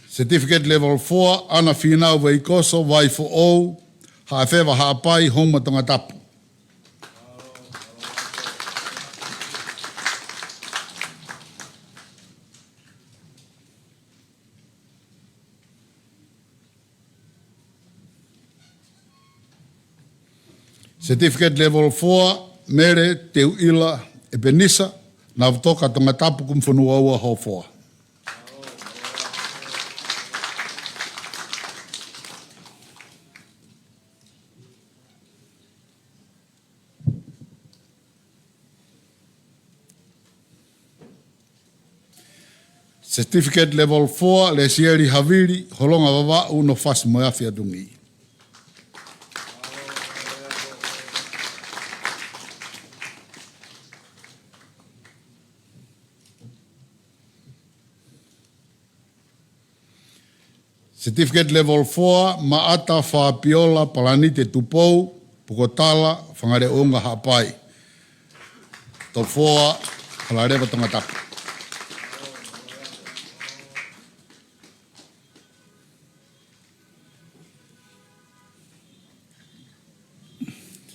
Certificate Level 4, Ana Finau Veikoso, Waifu O, Hawhewa Hapai, Homa Tongatapu. Certificate Level 4, Mere Teuila e penisa na toka Tongatapu kumfunua ua hofoa. Certificate level 4 le sieri haviri holonga baba uno fast moyafia dungi. Certificate level 4 maata fa piola palanite tupou pukotala fangare unga hapai. To 4 halareva Tongatapu.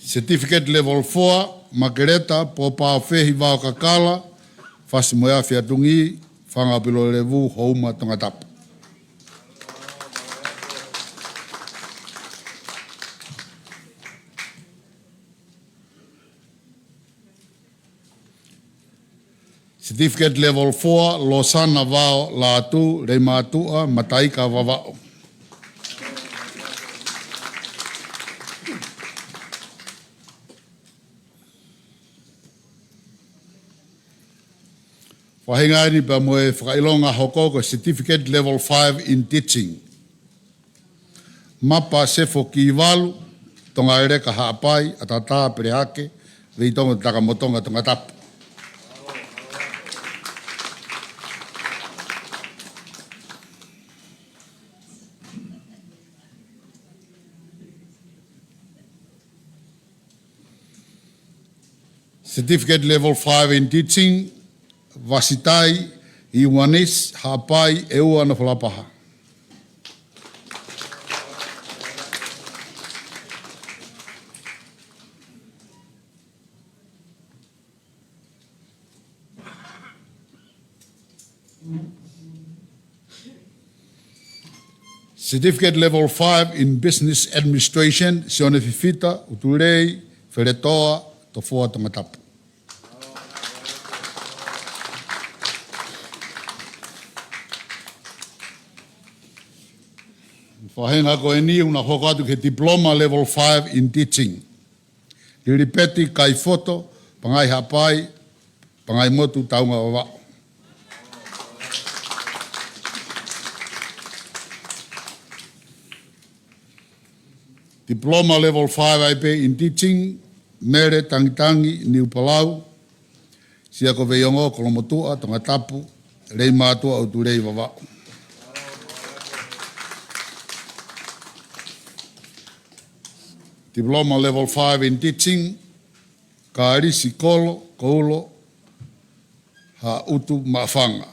Certificate level 4 makereta po pa fehi vao kakala fasi moya fia tungi fanga pilo levu houma Tongatapu. Certificate level 4 losana vao Latu reimatua mataika vavao. Wahingani pa moe whakailonga hoko ko certificate level 5 in teaching. Mapa sefo ki walu, tonga ere ka haapai, atata perehake, vei tonga takamotonga Tongatapu. Certificate level 5 in teaching, Vasitai, Iwanis, Hapai, Eua na Whalapaha. Certificate level 5 in business administration, Sione Fifita, Uturei, Feretoa, Tofoa Tongatapu. Whahenga ko eni una hokatu ke diploma level 5 in teaching. Liripeti kai foto, pangai hapai, pangai motu taunga wawa. Diploma level 5 IP in teaching, mere tangitangi Niu Palau, sia ko veiongo kolomotua, Tongatapu, rei mātua o turei wawa. Diploma level 5 in teaching, kaari sikolo, koulo, ha utu mafanga.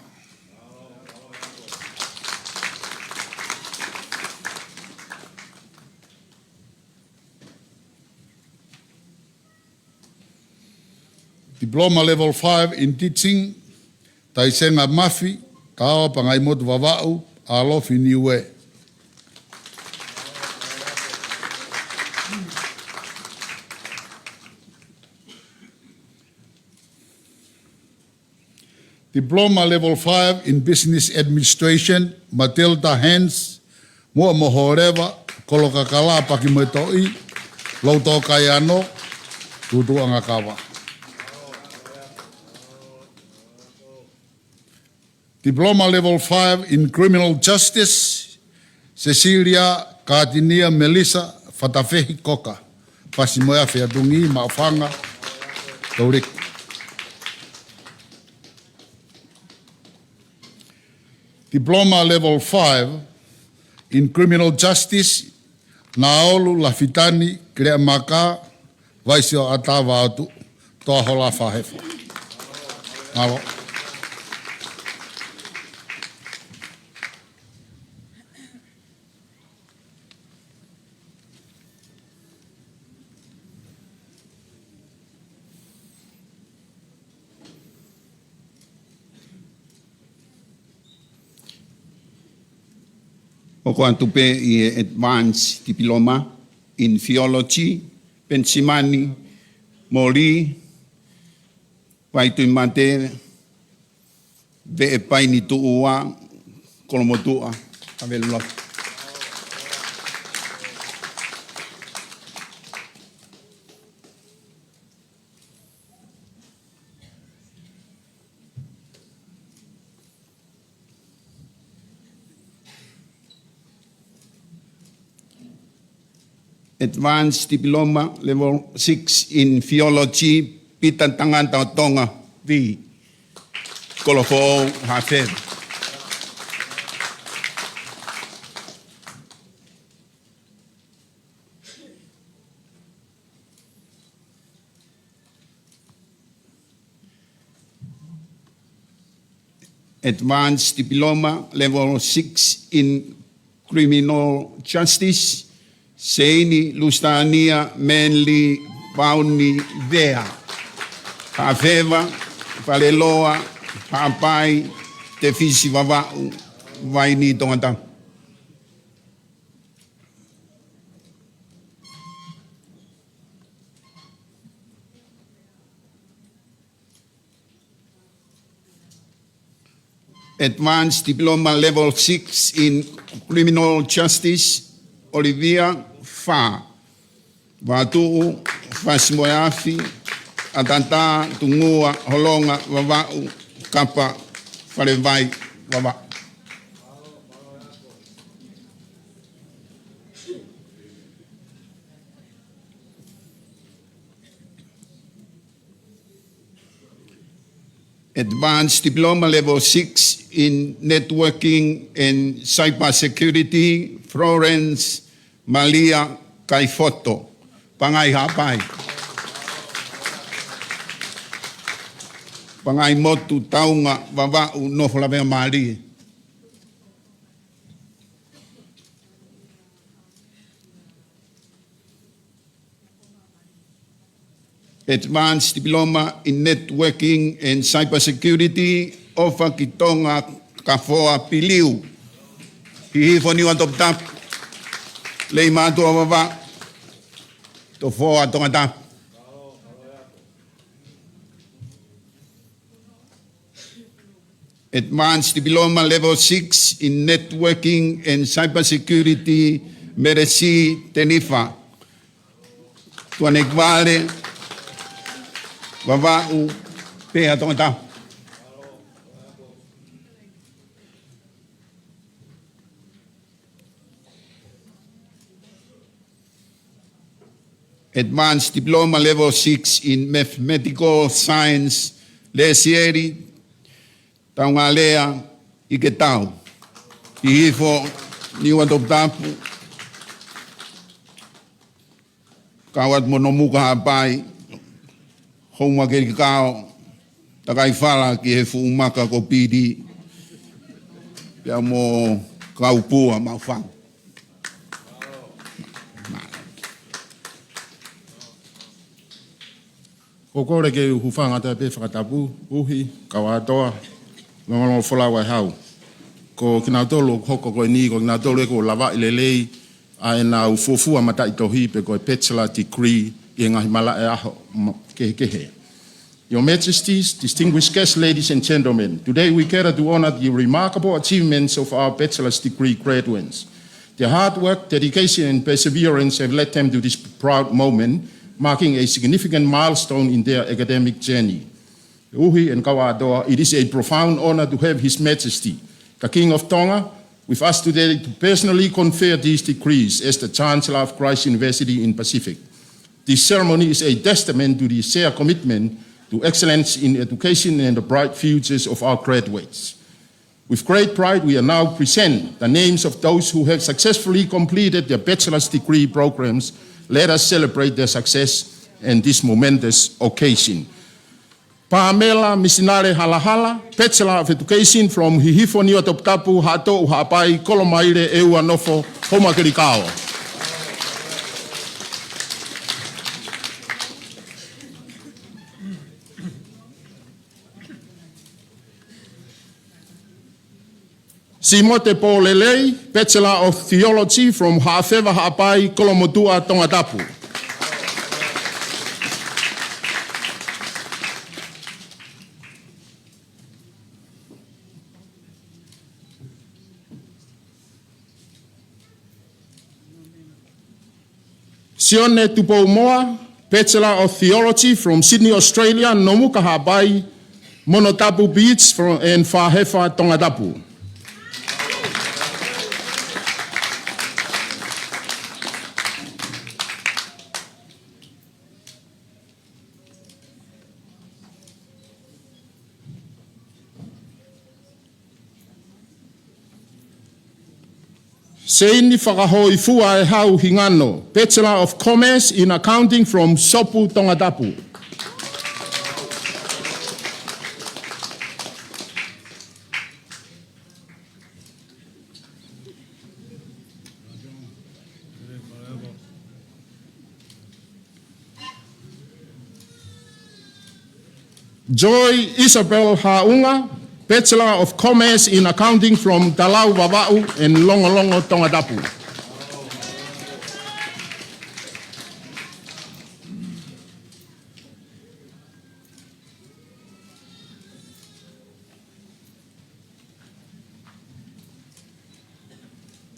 Diploma level 5 in teaching, taisenga mafi, kawa pangai motu wawau, alofi niue. Diploma level 5 in business administration, Matilda Hans, mua mohoreva, kolokakala pakimoetoi, lauto kaiano, tutu angakawa. Diploma level 5 in criminal justice, Cecilia Katinia Melissa Fatafehi Koka, pasimoya featungi maafanga, taurik. Diploma level 5 in criminal justice, Naolu Lafitani Krea Maka, Vaisio Atawa Atu, Toa Hola Fahefa. Nalo. Oko antupe i advanced diploma in theology, pensimani, moli, Pai tui mate, ve e pai ni tu ua, kolomotua, avelula. Advanced Diploma Level 6 in Theology, Pitan Tanganta Tonga, V. Kolofo Hafed. Advanced Diploma Level 6 in Criminal Justice, Seini Lustania Menli Pauni Vea. Hafeva, Valeloa, Hapai, Thesis Vavau, Vaini Tongatapu. Advanced Diploma Level 6 in Criminal Justice, Olivia Fa. Vatu, Fasmoyafi, Atanta, Tungua, Holonga, Vavau, Kapa, Farevai, Vava. Advanced Diploma Level 6 in Networking and Cybersecurity, Florence Malia Kaifoto, Pangai Hapai. Pangai Motu Taunga, Vavau, no Lavengamalie. Advanced Diploma in Networking and Cybersecurity, Ofa Kitonga Kafoa Piliu. Hihi foni wa Tongatapu. Lei mātua wawa. Tofoa Tongatapu. Advanced Diploma Level 6 in Networking and Cybersecurity, Meresi Tenifa. Tuanekvale. Vavau Pea Tongatapu. Advanced Diploma Level 6 in Mathematical Science, Lesieri, Taungalea, Iketau. Ihifo, Niwa Tongatapu. Kawat monomuka hapai. Homa ke kao takai fala ki he fu maka ko pidi ya mo kaupua mafang. Kokore ke hufanga ta pe Katapu uhi kawatoa ngolo fola wa hau ko kinatolo hoko ko ni ko kinatolo ko lava ilelei a na ufofu mata itohi pe ko bachelor degree yenga himala Kehe. Your Majesties, distinguished guests, ladies and gentlemen, today we gather to honor the remarkable achievements of our bachelor's degree graduates. Their hard work, dedication, and perseverance have led them to this proud moment, marking a significant milestone in their academic journey. Uhi and Kawadoa, it is a profound honor to have His Majesty, the King of Tonga, with us today to personally confer these degrees as the Chancellor of Christ University in Pacific. This ceremony is a testament to the shared commitment to excellence in education and the bright futures of our graduates. With great pride, we are now present the names of those who have successfully completed their bachelor's degree programs. Let us celebrate their success and this momentous occasion. Pamela Misinare Halahala, Bachelor of Education from Hihifo Niwa Tongatapu, Hato Uhapai, Kolomaire Eua Nofo, Homakerikao. Simote Polelei, Bachelor of Theology from Hafeva Hapai, Kolomotua, Tongatapu. Sione Tupoumoa, Bachelor of Theology from Sydney, Australia, Nomuka Habai, Monotapu Beach from and Fahefa Tongatapu. Seini whakahoi fua e hau hingano, Bachelor of Commerce in Accounting from Sopu Tongatapu. Joy Isabel Haunga, Bachelor of Commerce in Accounting from Talau Vava'u and Longolongo Tongatapu.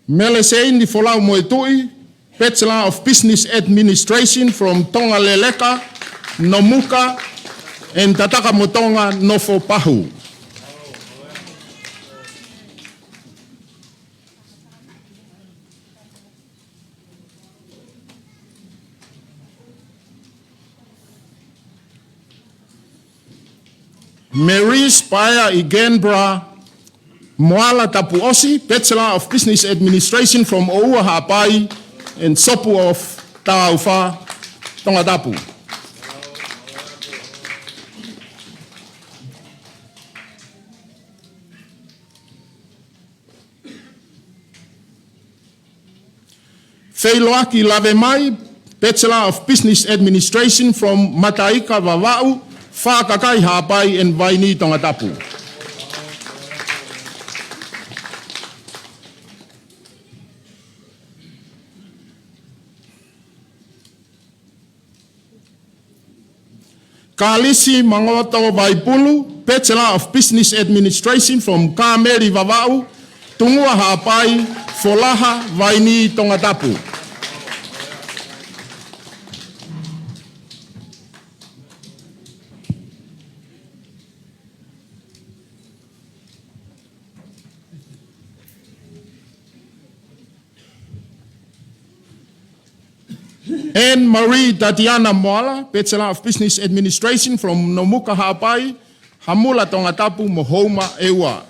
Melesein di Folau Moetui, Bachelor of Business Administration from Tonga Leleka, Nomuka, and Tataka Motonga Nofo Pahu. Mary Spire Igenbra Moala Tapuosi, Bachelor of Business Administration from Oua Hapai and Sopu of Taufa, Tongatapu. Feiloaki Lavengamalie, Bachelor of Business Administration from Mataika Vava'u, Whakakai Hapai and Vaini Tongatapu. Kalisi Mangoto Vaipulu, Bachelor of Business Administration from Kameri Vava'u, Tungua Hapai, Folaha Vaini Tongatapu. And Marie Tatiana Moala, Bachelor of Business Administration from Nomuka Hapai, Hamula Tongatapu, Mohoma, Ewa.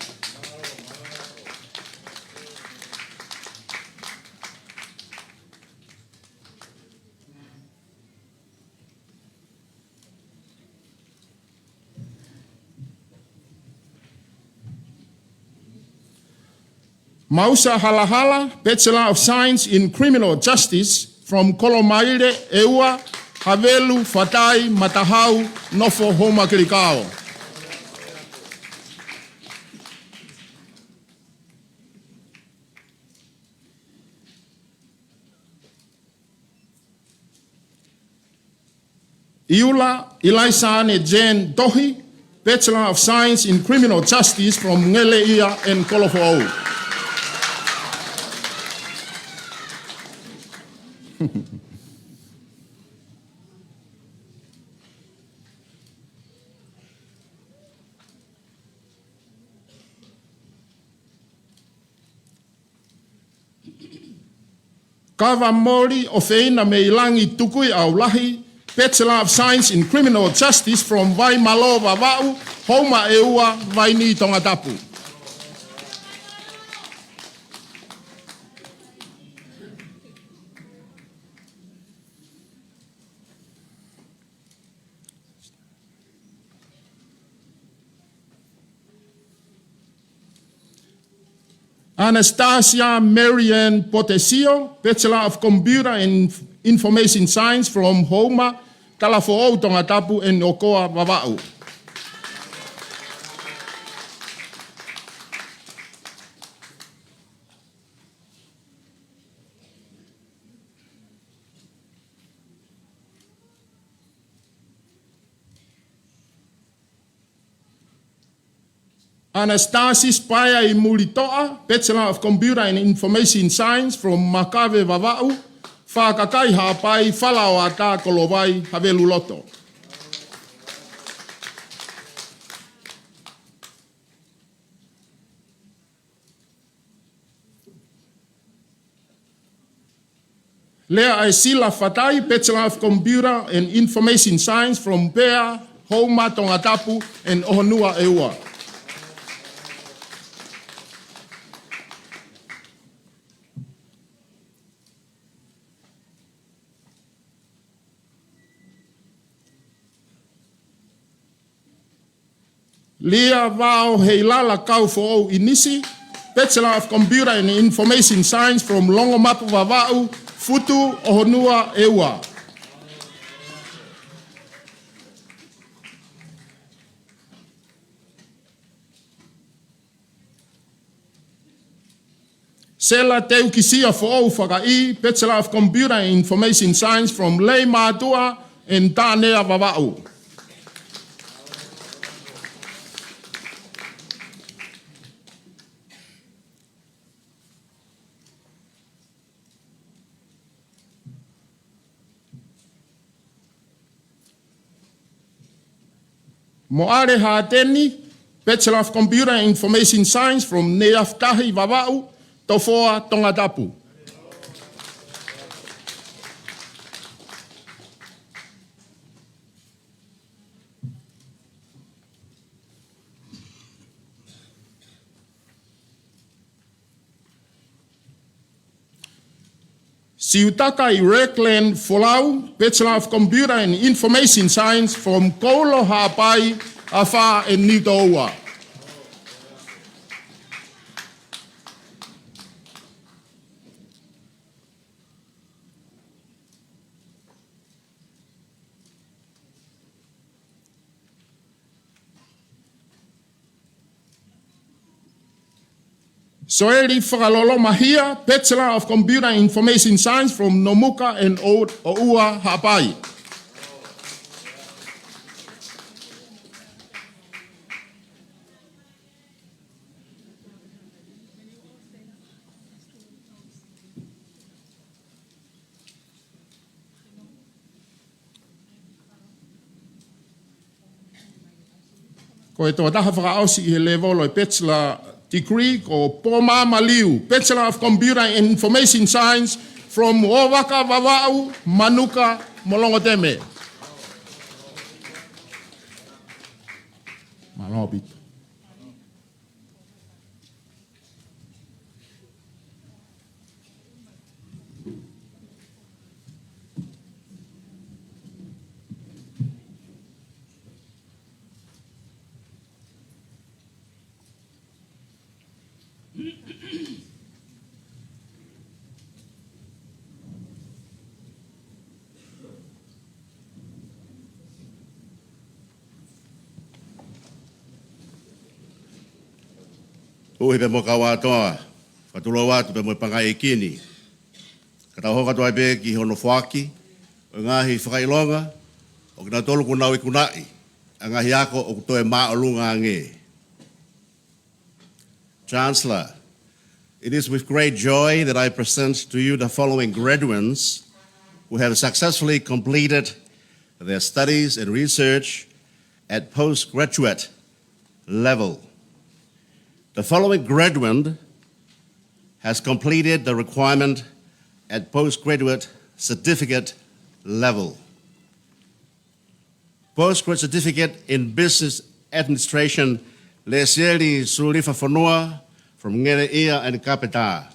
Mausa Halahala, Bachelor of Science in Criminal Justice from Kolomaire, Eua, Havelu, Fatai, Matahau, Nofo, Homa Kirikao. Iula Ilaisane Jane Dohi, Bachelor of Science in Criminal Justice from Ngeleia and Kolofo. Kava Mori o Feina Meilangi Tukui Aulahi, Bachelor of Science in Criminal Justice from Vai Malo Vava'u, Homa Eua, Vaini Tongatapu. Anastasia Marianne Potesio, Bachelor of Computer and Information Science from Homa, Talafo'ou Tongatapu and Okoa Vava'u. Anastasis Paya Imulitoa, Bachelor of Computer and Information Science from Makave Vava'u, whakakai hapai, whalao a tā kolowai, havelu loto. Lea ai sila whatai, Bachelor of Computer and Information Science from Pea, Homa, Tongatapu, and Ohonua Eua. Lea Vao Heilala Kau Fo'o Inisi, Bachelor of Computer and Information Science from Longomapu Vava'u, Futu Ohonua Eua. Sela Teu Kisia Fo'o Whakai, Bachelor of Computer and Information Science from Lei Mātua and Tānea Vava'u. Moare Haateni, Bachelor of Computer and Information Science from Neaftahi Vava'u, Tofoa Tongatapu. Siutaka i Reklen Folau, Bachelor of Computer and Information Science from Kolo Hapai, Afa and Nitoua. Soeli Whakalolo Mahia, Bachelor of Computer and Information Science from Nomuka and Oua Hapai. Ko e toa taha whakaausi I he level o Bachelor degree ko Poma Maliu, Bachelor of Computer and Information Science from Owaka Vava'u, Manuka, Molongoteme. Malobit. Uhi pe mo kawa toa, whatulo watu pe mo pangai kini. Kata hoka toa pe ki hono whaki, o ngahi whakailonga, o kina tolu kunau I kunai, a ngahi ako o kutoe maa o lunga nge. Chancellor, it is with great joy that I present to you the following graduates who have successfully completed their studies and research at postgraduate level. The following graduate has completed the requirement at postgraduate certificate level. Postgraduate certificate in business administration, Lesieli Sulifa Fonua from Ngereia and Kapita.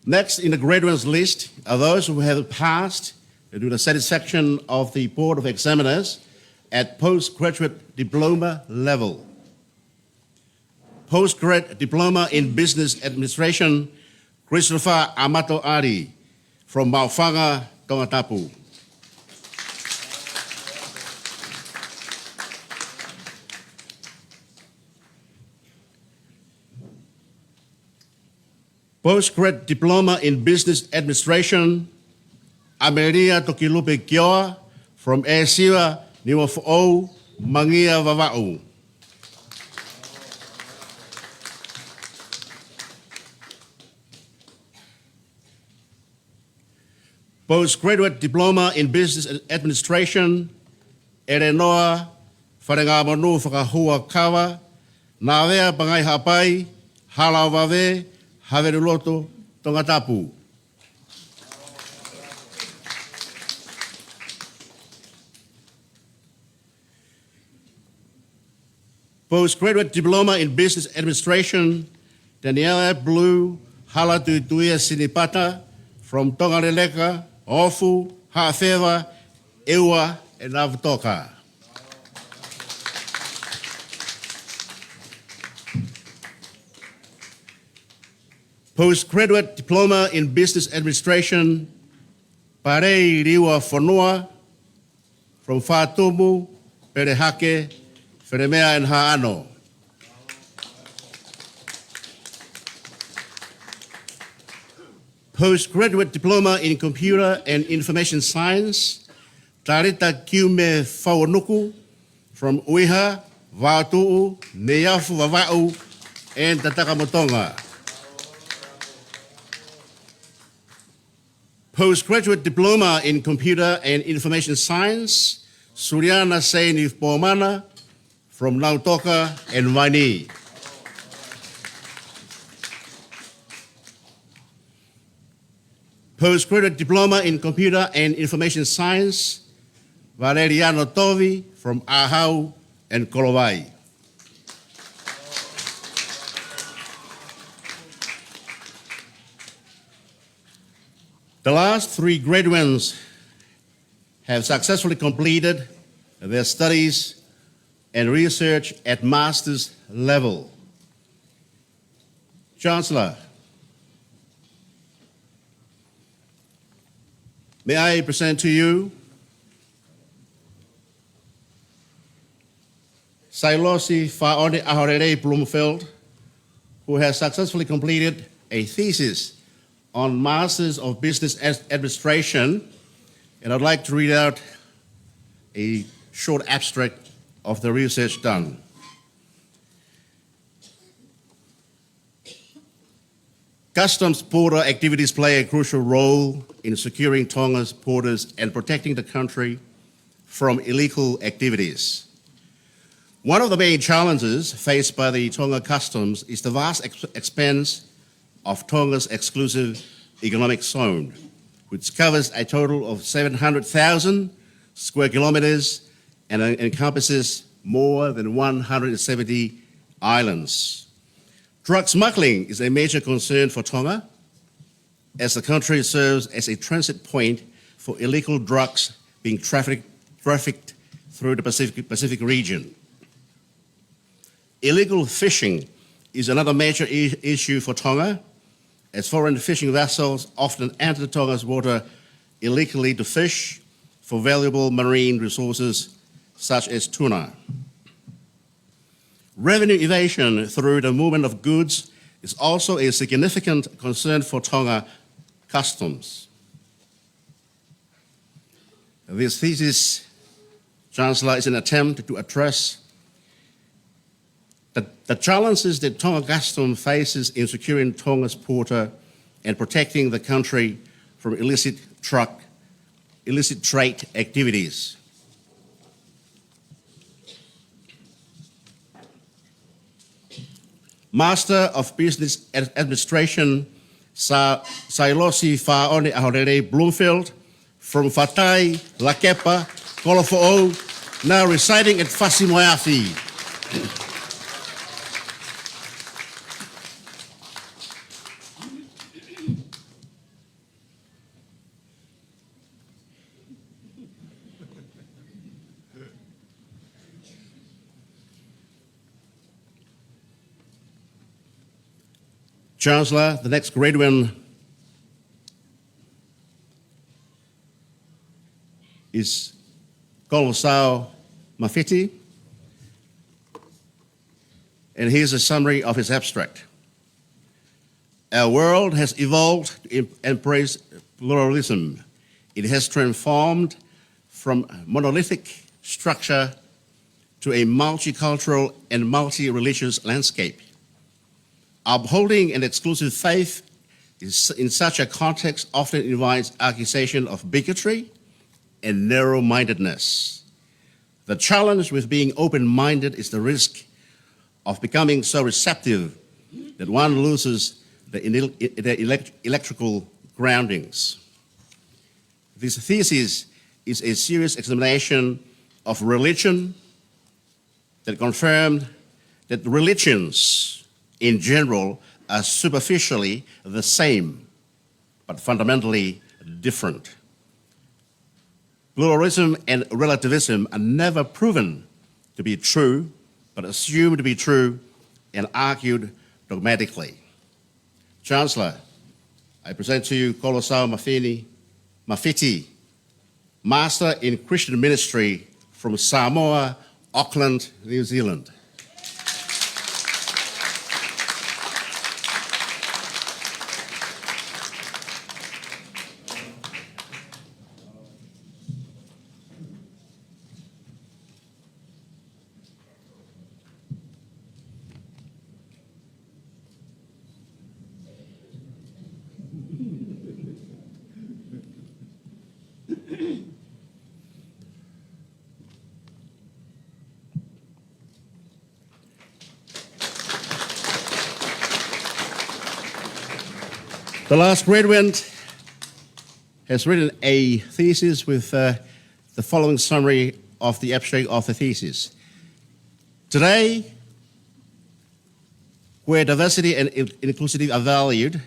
Next in the graduates list are those who have passed to the satisfaction of the Board of Examiners at postgraduate diploma level. Postgraduate diploma in business administration, Christopher Amato Ari from Maufanga, Tongatapu. Postgraduate Diploma in Business Administration, Ameria Tokilupe Kioa from Esiwa, niwa fo'ou mangia vava'u. Postgraduate Diploma in Business Administration, ere noa wharenga manu whakahua kawa, nā wea pangai hapai, hala wawe, haveru loto, Tongatapu. Postgraduate Diploma in Business Administration, Daniela Blue, hala tuituia sinipata, from Tonga Ofu, Ha'awhewa, Ewa, and Avtoka. Postgraduate Diploma in Business Administration, Parei Riwa Whanua, from Whātumu, Perehake, Wheremea and Ha'ano. Postgraduate Diploma in Computer and Information Science, Tarita Kiume Whaunuku, from Uiha, Vātu'u, Neafu Vava'u, and Tatakamotonga. Postgraduate Diploma in Computer and Information Science, Suriana Saini Pomana, from Nautoka and Waini. Postgraduate Diploma in Computer and Information Science, Valeriano Tovi from Ahau and Kolowai. The last three graduates have successfully completed their studies and research at master's level. Chancellor, may I present to you Sailosi Faone Ahorere Bloomfield, who has successfully completed a thesis on Masters of Business Administration, and I'd like to read out a short abstract of the research done. Customs border activities play a crucial role in securing Tonga's borders and protecting the country from illegal activities. One of the main challenges faced by the Tonga Customs is the vast expanse of Tonga's exclusive economic zone, which covers a total of 700,000 square kilometers and encompasses more than 170 islands. Drug smuggling is a major concern for Tonga, as the country serves as a transit point for illegal drugs being trafficked through the Pacific region. Illegal fishing is another major issue for Tonga, as foreign fishing vessels often enter Tonga's water illegally to fish for valuable marine resources such as tuna. Revenue evasion through the movement of goods is also a significant concern for Tonga Customs. This thesis, Chancellor, is an attempt to address the challenges that Tonga Customs faces in securing Tonga's border and protecting the country from illicit trade activities. Master of Business Administration, Sailosi Faone Ahorere Bloomfield, from Fatai, Lakepa, Kolofo'ou, now residing at Fasimoiafi. Chancellor, the next graduate is Kolosao Mafiti, and here's a summary of his abstract. Our world has evolved to embrace pluralism. It has transformed from monolithic structure to a multicultural and multi-religious landscape. Upholding an exclusive faith in such a context often invites accusation of bigotry and narrow-mindedness. The challenge with being open-minded is the risk of becoming so receptive that one loses the electrical groundings. This thesis is a serious examination of religion that confirmed that religions in general are superficially the same, but fundamentally different. Pluralism and relativism are never proven to be true, but assumed to be true and argued dogmatically. Chancellor, I present to you Kolosau Mafiti, Master in Christian Ministry from Samoa, Auckland, New Zealand. The last graduate has written a thesis with the following summary of the abstract of the thesis. Today, where diversity and inclusivity are valued,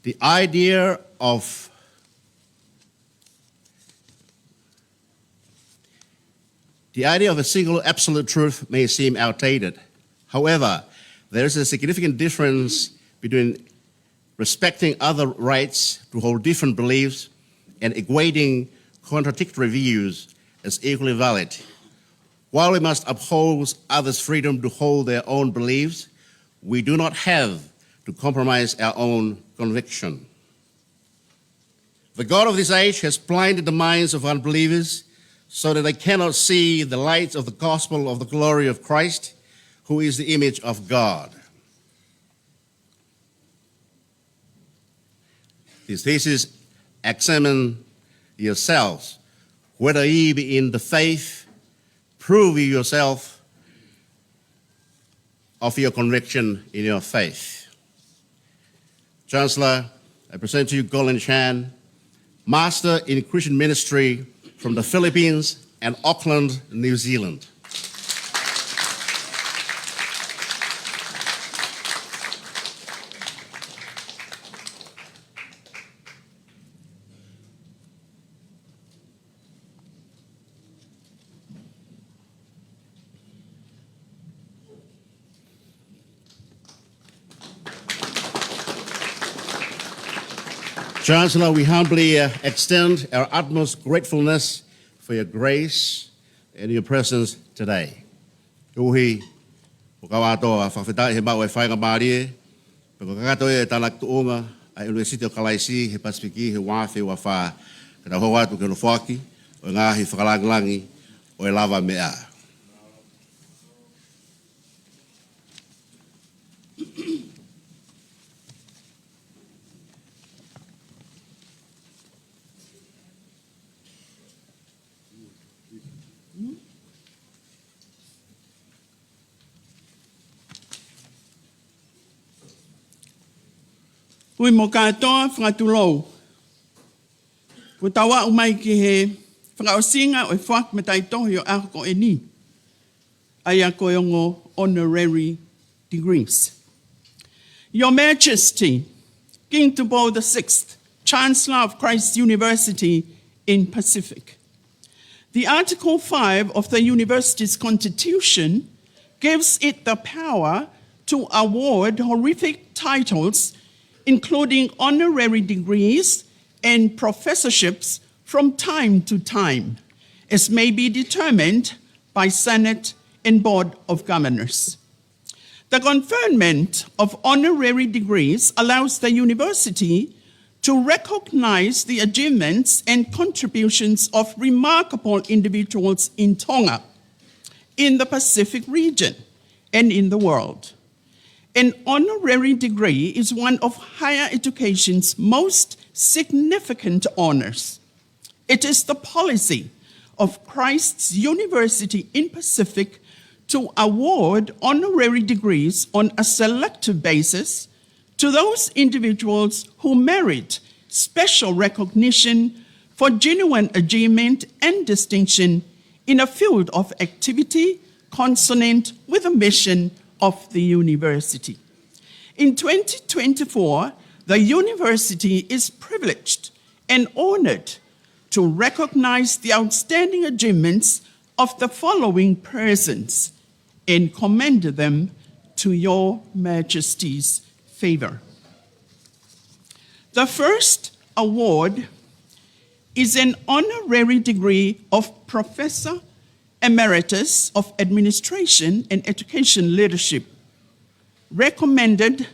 the idea of a single absolute truth may seem outdated. However, there is a significant difference between respecting other rights to hold different beliefs and equating contradictory views as equally valid. While we must uphold others' freedom to hold their own beliefs, we do not have to compromise our own conviction. The God of this age has blinded the minds of unbelievers so that they cannot see the light of the gospel of the glory of Christ, who is the image of God. This thesis examine yourselves, whether ye be in the faith, prove yourself of your conviction in your faith. Chancellor, I present to you Colin Chan, Master in Christian Ministry from the Philippines and Auckland, New Zealand. Chancellor, we humbly extend our utmost gratefulness for your grace and your presence today. Uhi, pokawato whawhitai he mau e Lavengamalie, pokakato e tanak tuunga, a University of Kalaisi, he Pasifiki, he wafi wa wha, kata hoa atu ke no whaki, o ngahi whakalanglangi, o e lava mea. Ui mo katoa whakatulou. Ko tawa umai ki he whakaosinga o e whak me tai tohi o ako e ni. Aia ko yongo honorary degrees. Your Majesty, King Tupo VI, Chancellor of Christ University in Pacific. The Article 5 of the university's constitution gives it the power to award honorific titles including honorary degrees and professorships from time to time, as may be determined by Senate and Board of Governors. The conferment of honorary degrees allows the university to recognize the achievements and contributions of remarkable individuals in Tonga, in the Pacific region, and in the world. An honorary degree is one of higher education's most significant honors. It is the policy of Christ's University in Pacific to award honorary degrees on a selective basis to those individuals who merit special recognition for genuine achievement and distinction in a field of activity consonant with the mission of the university. In 2024, the university is privileged and honored to recognize the outstanding achievements of the following persons and commend them to your Majesty's favor. The first award is an honorary degree of Professor Emeritus of Administration and Education Leadership, recommended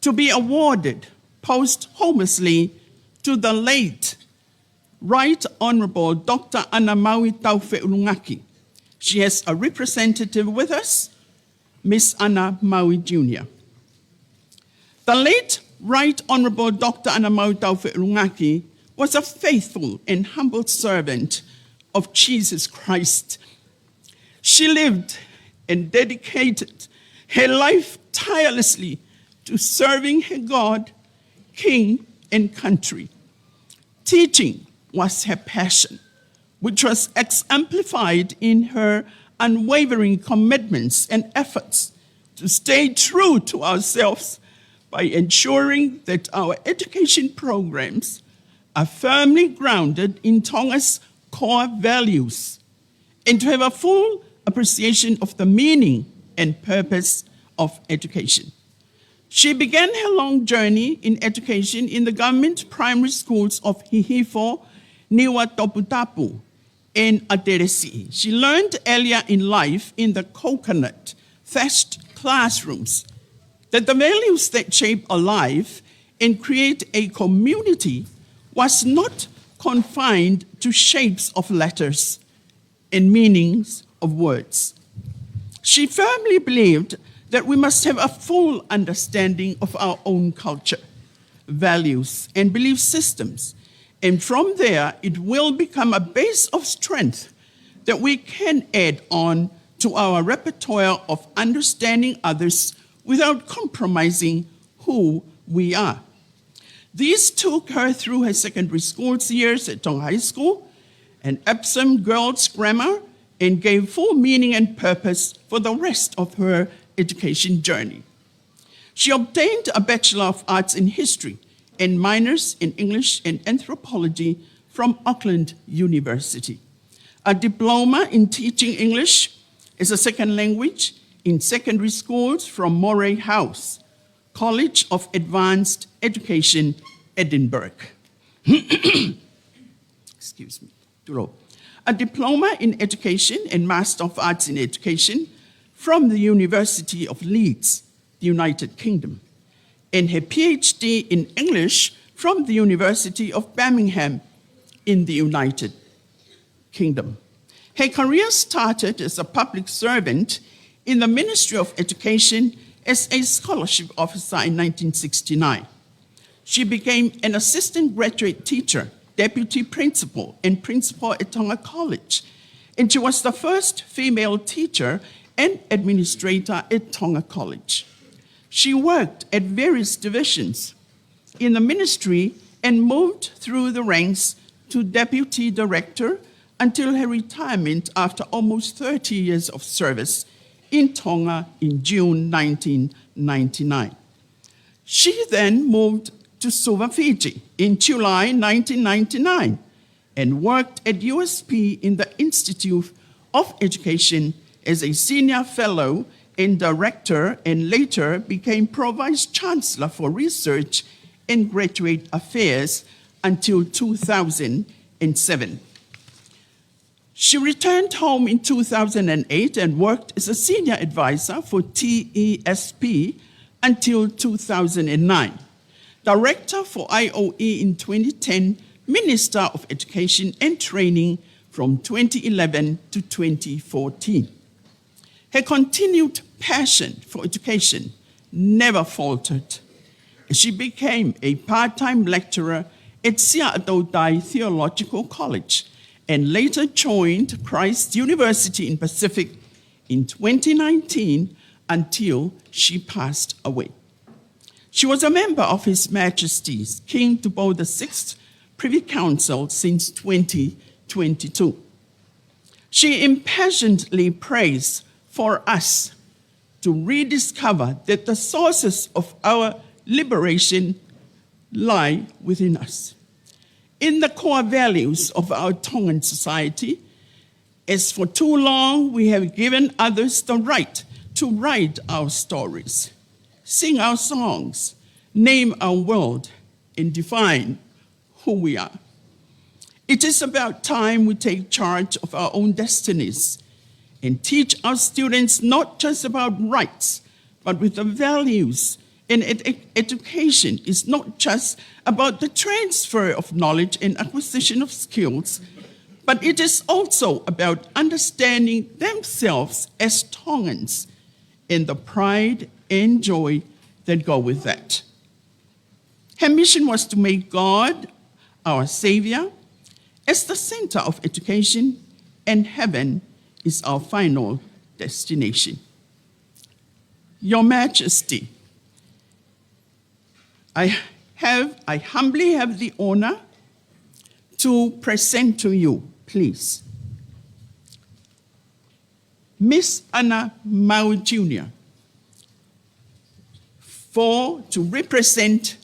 to be awarded posthumously to the late Right Honorable Dr. Ana Maui Taufe'ulungaki. She has a representative with us, Miss Ana Maui Jr. The late Right Honorable Dr. Ana Maui Taufe'ulungaki was a faithful and humble servant of Jesus Christ. She lived and dedicated her life tirelessly to serving her God, King, and country. Teaching was her passion, which was exemplified in her unwavering commitments and efforts to stay true to ourselves by ensuring that our education programs are firmly grounded in Tonga's core values and to have a full appreciation of the meaning and purpose of education. She began her long journey in education in the government primary schools of Hihifo, Niwa Tongatapu, and Aderesi. She learned earlier in life in the coconut thatched classrooms that the values that shape a life and create a community was not confined to shapes of letters and meanings of words. She firmly believed that we must have a full understanding of our own culture, values, and belief systems. And from there, it will become a base of strength that we can add on to our repertoire of understanding others without compromising who we are. These took her through her secondary school years at Tonga High School and Epsom Girls Grammar and gave full meaning and purpose for the rest of her education journey. She obtained a Bachelor of Arts in History and minors in English and Anthropology from Auckland University, a diploma in teaching English as a second language in secondary schools from Moray House, College of Advanced Education, Edinburgh. Excuse me. A diploma in education and Master of Arts in Education from the University of Leeds, the United Kingdom, and her PhD in English from the University of Birmingham in the United Kingdom. Her career started as a public servant in the Ministry of Education as a scholarship officer in 1969. She became an assistant graduate teacher, deputy principal, and principal at Tonga College, and she was the first female teacher and administrator at Tonga College. She worked at various divisions in the ministry and moved through the ranks to deputy director until her retirement after almost 30 years of service in Tonga in June 1999. She then moved to Suva, Fiji in July 1999 and worked at USP in the Institute of Education as a senior fellow and director, and later became Pro-Vice Chancellor for Research and Graduate Affairs until 2007. She returned home in 2008 and worked as a senior advisor for TESP until 2009. Director for IOE in 2010, Minister of Education and Training from 2011 to 2014. Her continued passion for education never faltered. She became a part-time lecturer at Sia'atautai Theological College and later joined Christ University in Pacific in 2019 until she passed away. She was a member of His Majesty's King Tupou VI Privy Council since 2022. She impassionedly prays for us to rediscover that the sources of our liberation lie within us. In the core values of our Tongan society, as for too long we have given others the right to write our stories, sing our songs, name our world, and define who we are. It is about time we take charge of our own destinies and teach our students not just about rights, but with the values. And education is not just about the transfer of knowledge and acquisition of skills, but it is also about understanding themselves as Tongans and the pride and joy that go with that. Her mission was to make God, our Savior, as the center of education, and heaven is our final destination. Your Majesty, I humbly have the honor to present to you, please, Miss Anna Maui Jr. to represent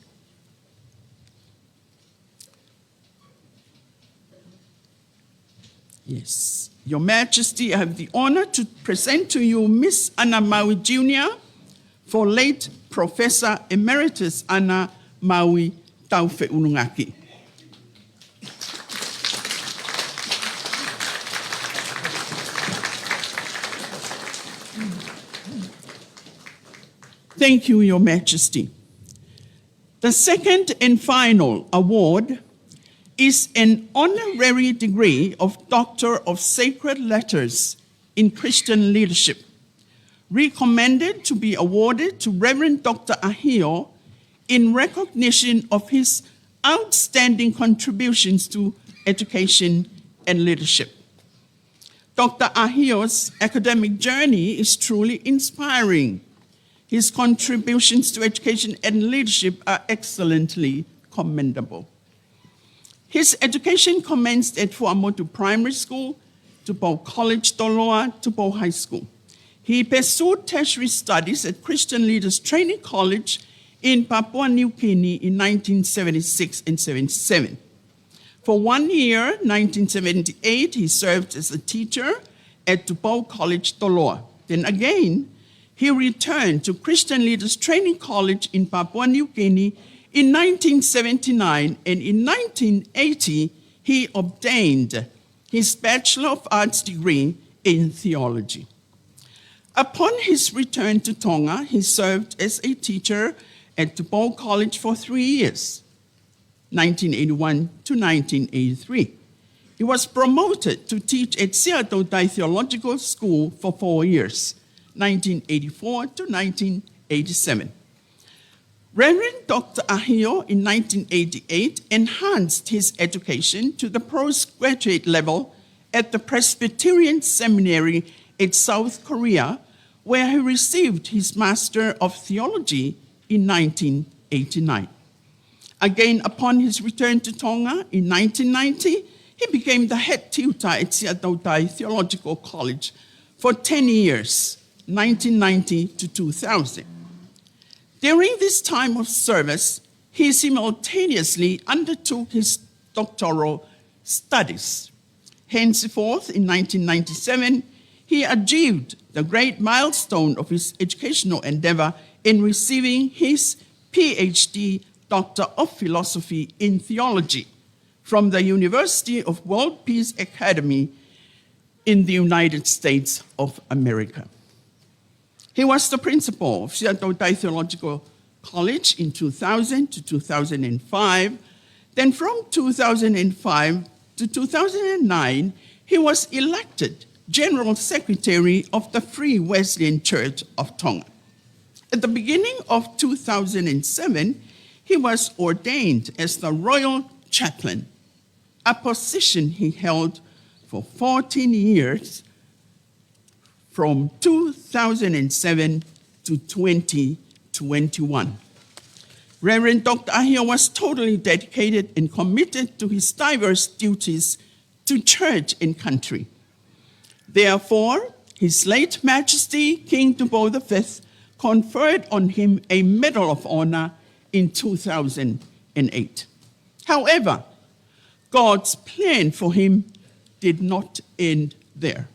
Yes, Your Majesty, I have the honor to present to you Miss Anna Maui Jr. for late Professor Emeritus Anna Maui Tauwhe'unungaki. Thank you, Your Majesty. The second and final award is an honorary degree of Doctor of Sacred Letters in Christian Leadership, recommended to be awarded to Reverend Dr. Ahio in recognition of his outstanding contributions to education and leadership. Dr. Ahio's academic journey is truly inspiring. His contributions to education and leadership are excellently commendable. His education commenced at Fuamotu Primary School, Tupou College Toloa, Tupou High School. He pursued tertiary studies at Christian Leaders Training College in Papua New Guinea in 1976 and 77. For 1 year, 1978, he served as a teacher at Tupou College Toloa. Then again, he returned to Christian Leaders Training College in Papua New Guinea in 1979, and in 1980, he obtained his Bachelor of Arts degree in theology. Upon his return to Tonga, he served as a teacher at Tupou College for 3 years, 1981 to 1983. He was promoted to teach at Sia'atautai Theological School for 4 years, 1984 to 1987. Reverend Dr. Ahio in 1988 enhanced his education to the postgraduate level at the Presbyterian Seminary in South Korea, where he received his Master of Theology in 1989. Again, upon his return to Tonga in 1990, he became the head tutor at Sia'atautai Theological College for 10 years, 1990 to 2000. During this time of service, he simultaneously undertook his doctoral studies. Henceforth, in 1997, he achieved the great milestone of his educational endeavor in receiving his PhD, Doctor of Philosophy in Theology, from the University of World Peace Academy in the United States of America. He was the principal of Sia'atautai Theological college in 2000 to 2005. Then from 2005 to 2009, he was elected General Secretary of the Free Wesleyan Church of Tonga. At the beginning of 2007, he was ordained as the Royal Chaplain, a position he held for 14 years from 2007 to 2021. Reverend Dr. Ahio was totally dedicated and committed to his diverse duties to church and country. Therefore, His late Majesty King Tupo V conferred on him a Medal of Honor in 2008. However, God's plan for him did not end there.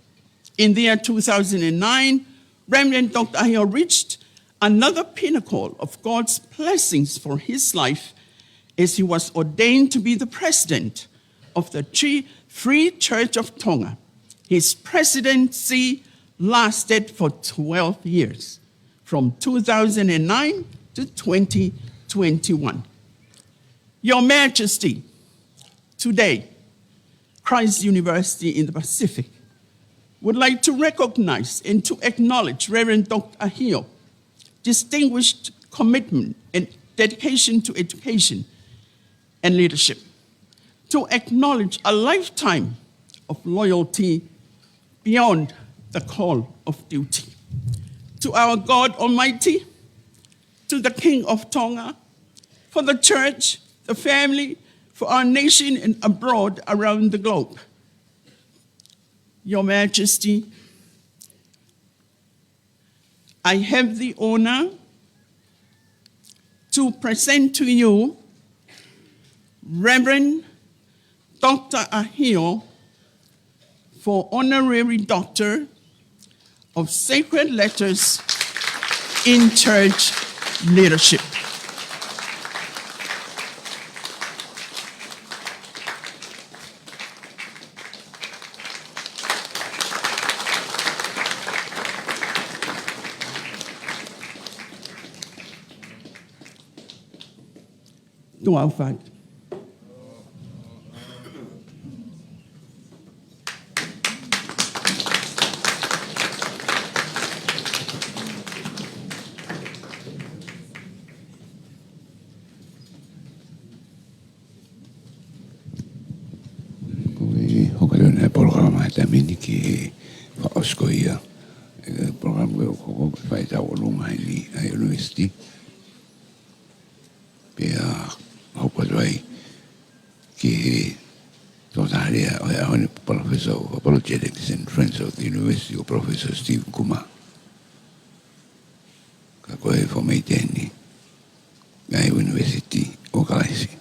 In the year 2009, Reverend Dr. Ahio reached another pinnacle of God's blessings for his life as he was ordained to be the president of the Free Church of Tonga. His presidency lasted for 12 years, from 2009 to 2021. Your Majesty, today, Christ University in the Pacific would like to recognize and to acknowledge Reverend Dr. Ahio, distinguished commitment and dedication to education and leadership, to acknowledge a lifetime of loyalty beyond the call of duty. To our God Almighty, to the King of Tonga, for the church, the family, for our nation and abroad around the globe. Your Majesty, I have the honor to present to you Reverend Dr. Ahio for Honorary Doctor of Sacred Letters in Church Leadership. To our fact. Tamini ki whaoskoia program weo koko whai tau olunga ni a university pia hopalwai ki tōtarea o a hone Professor of Apologetics and Friends of the University of Professor Steve Kuma ka koe whameiteni a University o Kalaisi. Oh,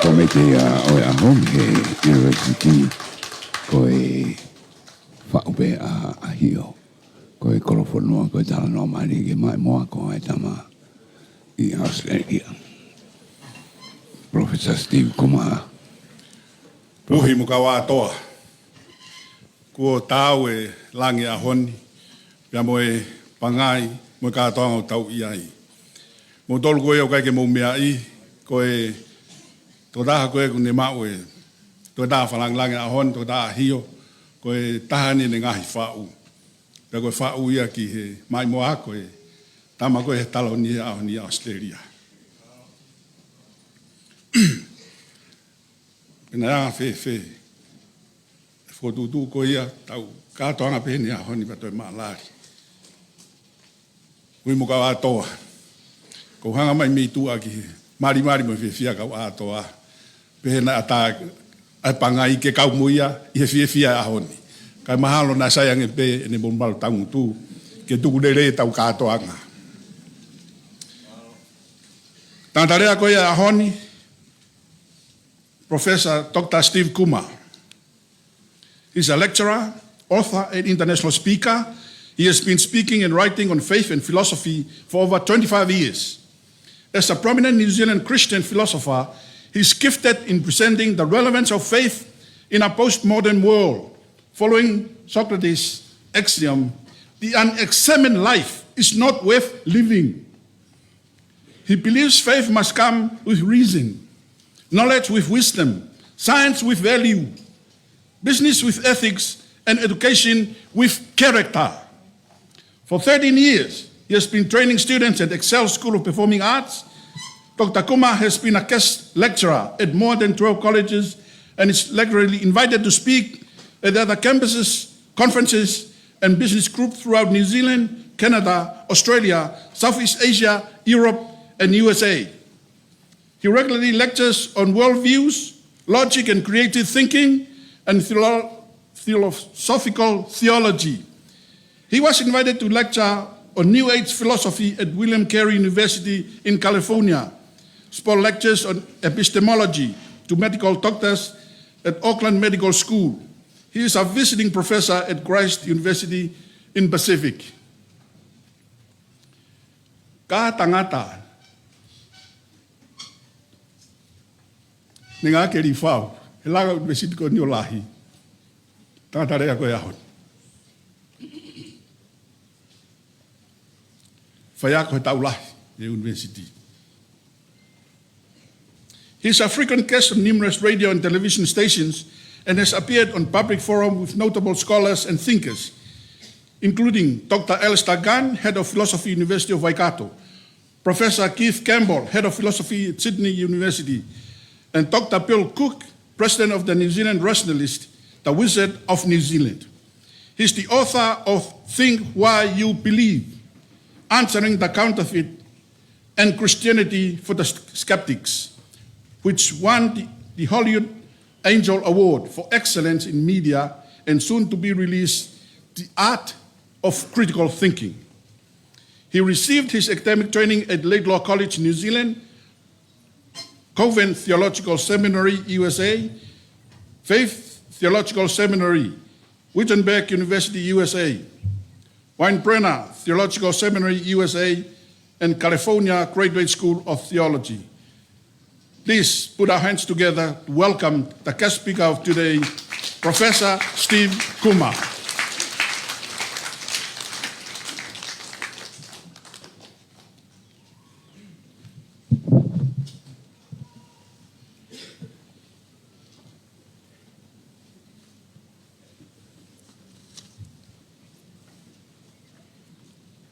Ko me te o a home he university ko e whaupe a hio. Ko e korofonua ko e tala no mari ke mai moa ko e tama I Australia. Professor Steve Kuma. Puhi muka wā toa. Kua tāu e langi a honi. Pia mo e pangai mo ka toanga o tau I ai. Mo tolu koe o kai ke mo mea I. Ko e tō taha koe ku ne mau e. Tō taha whalangi a honi, tō taha hio. Ko e tahani ne ngahi whau. Pia koe whau ia ki he mai moa ko e. Tama koe he talo ni a honi a Australia. Pena anga whe. Whotutu ko ia tau kātoanga pēni a honi patoi maa lari. Hui mo kau atoa. Ko hanga mai mei tua ki mari mo whia kau atoa. Pēna ata ai panga I ke kau muia I he whia a honi. Kai mahalo na sayange pē ene bombalu tangu tu. Ke tuku re tau kātoanga. Tantarea ko ia a honi. Professor Dr. Steve Kuma. He's a lecturer, author, and international speaker. He has been speaking and writing on faith and philosophy for over 25 years. As a prominent New Zealand Christian philosopher, he's gifted in presenting the relevance of faith in a postmodern world, following Socrates' axiom, the unexamined life is not worth living. He believes faith must come with reason, knowledge with wisdom, science with value, business with ethics, and education with character. For 13 years, he has been training students at Excel School of Performing Arts. Dr. Kuma has been a guest lecturer at more than 12 colleges and is regularly invited to speak at other campuses, conferences, and business groups throughout New Zealand, Canada, Australia, Southeast Asia, Europe, and USA. He regularly lectures on worldviews, logic and creative thinking, and philosophical theology. He was invited to lecture on New Age philosophy at William Carey University in California, spoke lectures on epistemology to medical doctors at Auckland Medical School. He is a visiting professor at Christ University in Pacific. Ka tangata ni ngā keri whau, he laga university ko ni o lahi. Tangata rea koe ahon. Whaiā koe tau lahi, e university. He is a frequent guest on numerous radio and television stations and has appeared on public forums with notable scholars and thinkers, including Dr. Alistair Gunn, Head of Philosophy, University of Waikato, Professor Keith Campbell, Head of Philosophy at Sydney University, and Dr. Bill Cook, President of the New Zealand Rationalist, the Wizard of New Zealand. He's the author of Think Why You Believe, Answering the Counterfeit and Christianity for the Skeptics, which won the Hollywood Angel Award for Excellence in Media and soon to be released, The Art of Critical Thinking. He received his academic training at Laidlaw College, New Zealand, Conferring Theological Seminary, USA, Faith Theological Seminary, Wittenberg University, USA, Weinbrenner Theological Seminary, USA, and California Graduate School of Theology. Please put our hands together to welcome the guest speaker of today, Professor Steve Kuma.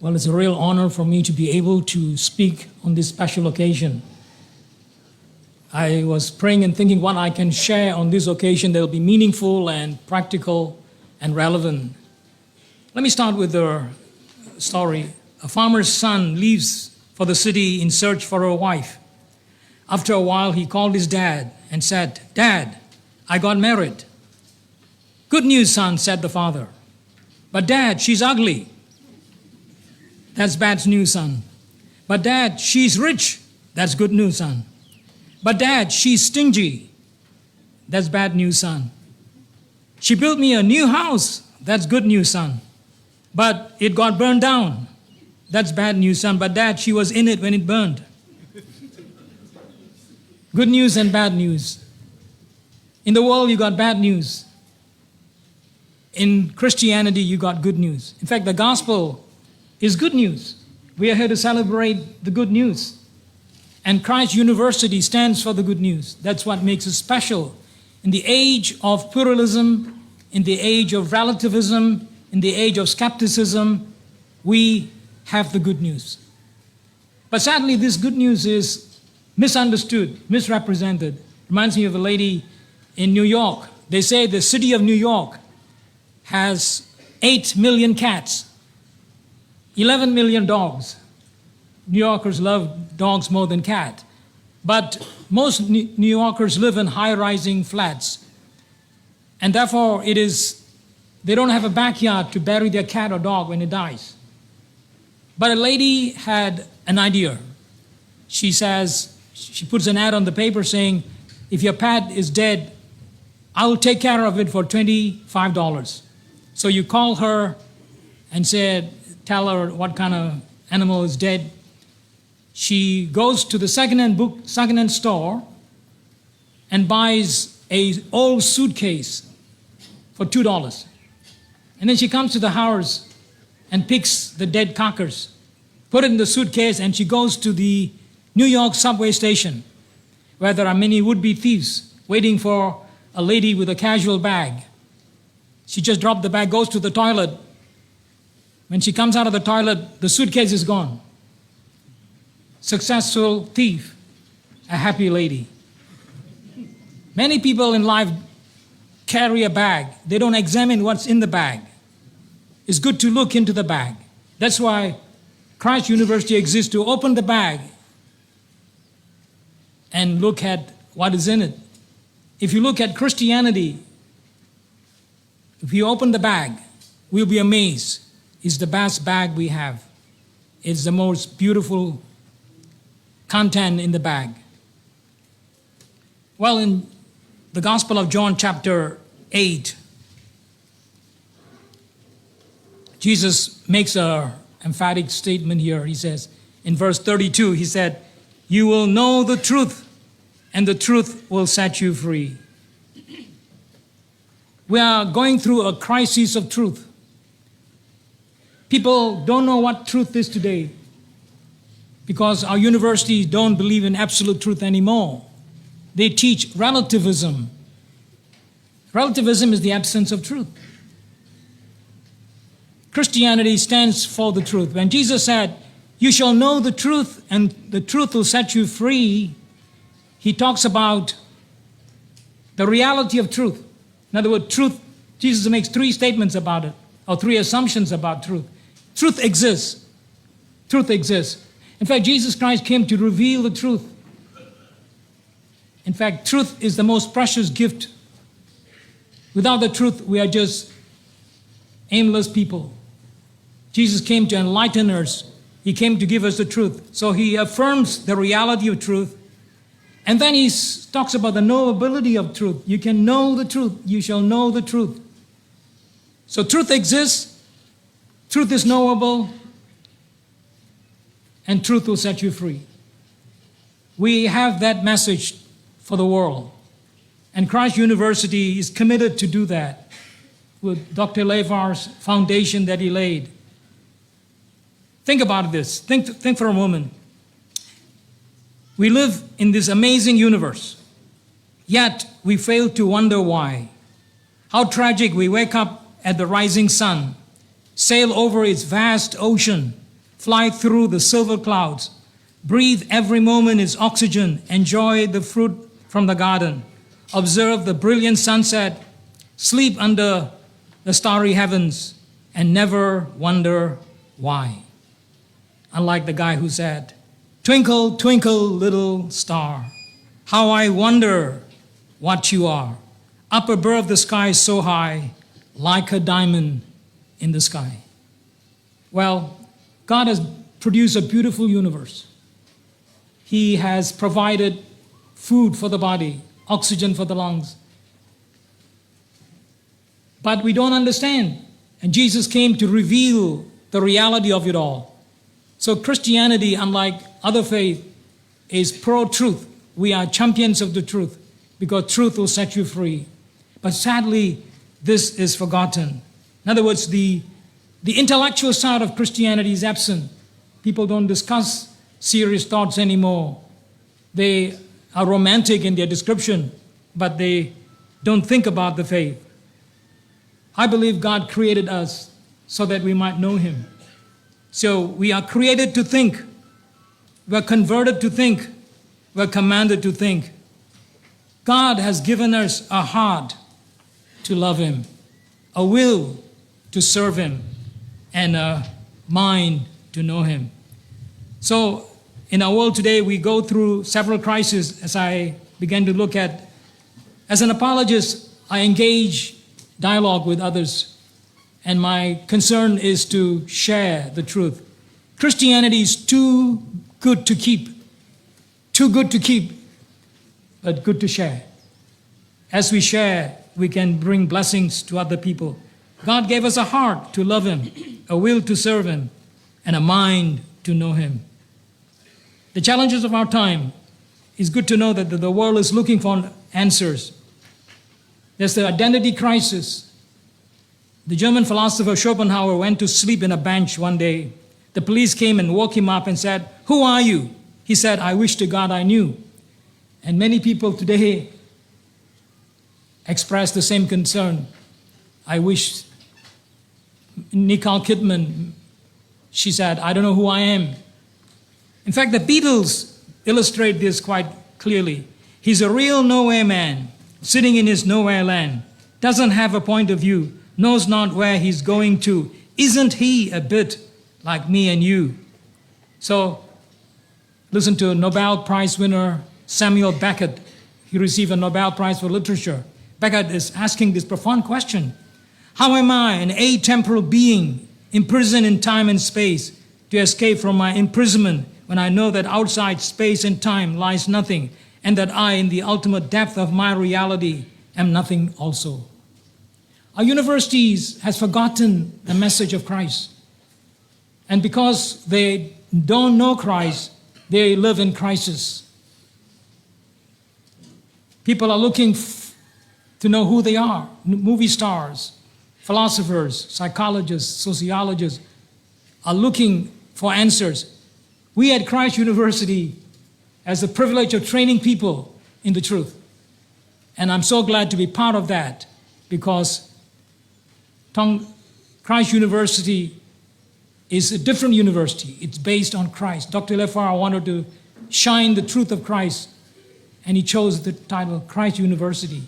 Well, it's a real honor for me to be able to speak on this special occasion. I was praying and thinking what I can share on this occasion that will be meaningful and practical and relevant. Let me start with the story. A farmer's son leaves for the city in search for a wife. After a while, he called his dad and said, "Dad, I got married." "Good news, son," said the father. "But Dad, she's ugly." "That's bad news, son." "But Dad, she's rich." "That's good news, son." "But Dad, she's stingy." "That's bad news, son." "She built me a new house." "That's good news, son." "But it got burned down." "That's bad news, son." "But Dad, she was in it when it burned." Good news and bad news. In the world, you got bad news. In Christianity, you got good news. In fact, the gospel is good news. We are here to celebrate the good news. And Christ University stands for the good news. That's what makes us special. In the age of pluralism, in the age of relativism, in the age of skepticism, we have the good news. But sadly, this good news is misunderstood, misrepresented. Reminds me of a lady in New York. They say the city of New York has 8 million cats, 11 million dogs. New Yorkers love dogs more than cats. But most New Yorkers live in high-rising flats. And therefore, they don't have a backyard to bury their cat or dog when it dies. But a lady had an idea. She puts an ad on the paper saying, "If your pet is dead, I will take care of it for $25. So you call her and tell her what kind of animal is dead. She goes to the second-hand store and buys an old suitcase for $2. And then she comes to the house and picks the dead carcass, put it in the suitcase, and she goes to the New York subway station where there are many would-be thieves waiting for a lady with a casual bag. She just dropped the bag, goes to the toilet. When she comes out of the toilet, the suitcase is gone. Successful thief, a happy lady. Many people in life carry a bag. They don't examine what's in the bag. It's good to look into the bag. That's why Christ University exists, to open the bag and look at what is in it. If you look at Christianity, if you open the bag, we'll be amazed. It's the best bag we have. It's the most beautiful content in the bag. Well, in the Gospel of John chapter 8, Jesus makes an emphatic statement here. He says, in verse 32, he said, "You will know the truth, and the truth will set you free." We are going through a crisis of truth. People don't know what truth is today because our universities don't believe in absolute truth anymore. They teach relativism. Relativism is the absence of truth. Christianity stands for the truth. When Jesus said, "You shall know the truth, and the truth will set you free," he talks about the reality of truth. In other words, truth, Jesus makes 3 statements about it, or 3 assumptions about truth. Truth exists. Truth exists. In fact, Jesus Christ came to reveal the truth. In fact, truth is the most precious gift. Without the truth, we are just aimless people. Jesus came to enlighten us. He came to give us the truth. So he affirms the reality of truth. And then he talks about the knowability of truth. You can know the truth. You shall know the truth. So truth exists. Truth is knowable. And truth will set you free. We have that message for the world. And Christ University is committed to do that with Dr. Levar's foundation that he laid. Think about this. Think for a moment. We live in this amazing universe, yet we fail to wonder why. How tragic we wake up at the rising sun, sail over its vast ocean, fly through the silver clouds, Breathe every moment is oxygen. Enjoy the fruit from the garden. Observe the brilliant sunset. Sleep under the starry heavens and never wonder why. Unlike the guy who said, "Twinkle, twinkle, little star, how I wonder what you are, up above the sky so high, like a diamond in the sky." Well, God has produced a beautiful universe. He has provided food for the body, oxygen for the lungs. But we don't understand. And Jesus came to reveal the reality of it all. So Christianity, unlike other faiths, is pro-truth. We are champions of the truth because truth will set you free. But sadly, this is forgotten. In other words, the intellectual side of Christianity is absent. People don't discuss serious thoughts anymore. They are romantic in their description, but they don't think about the faith. I believe God created us so that we might know Him. So we are created to think. We're converted to think. We're commanded to think. God has given us a heart to love Him, a will to serve Him, and a mind to know Him. So in our world today, we go through several crises as I began to look at. As an apologist, I engage dialogue with others, and my concern is to share the truth. Christianity is too good to keep, but good to share. As we share, we can bring blessings to other people. God gave us a heart to love Him, a will to serve Him, and a mind to know Him. The challenges of our time is good to know that the world is looking for answers. There's the identity crisis. The German philosopher Schopenhauer went to sleep in a bench one day. The police came and woke him up and said, "Who are you?" He said, "I wish to God I knew." And many people today express the same concern. I wish. Nicole Kidman, she said, "I don't know who I am." In fact, the Beatles illustrate this quite clearly. He's a real nowhere man, sitting in his nowhere land, doesn't have a point of view, knows not where he's going to. Isn't he a bit like me and you? So, listen to Nobel Prize winner Samuel Beckett. He received a Nobel Prize for literature. Beckett is asking this profound question: how am I, an atemporal being, imprisoned in time and space, to escape from my imprisonment when I know that outside space and time lies nothing, and that I, in the ultimate depth of my reality, am nothing also? Our universities has forgotten the message of Christ. And because they don't know Christ, they live in crisis. People are looking to know who they are. Movie stars, philosophers, psychologists, sociologists are looking for answers. We at Christ University has the privilege of training people in the truth. And I'm so glad to be part of that, because Christ University is a different university. It's based on Christ. Dr. Lefar wanted to shine the truth of Christ, and he chose the title Christ University.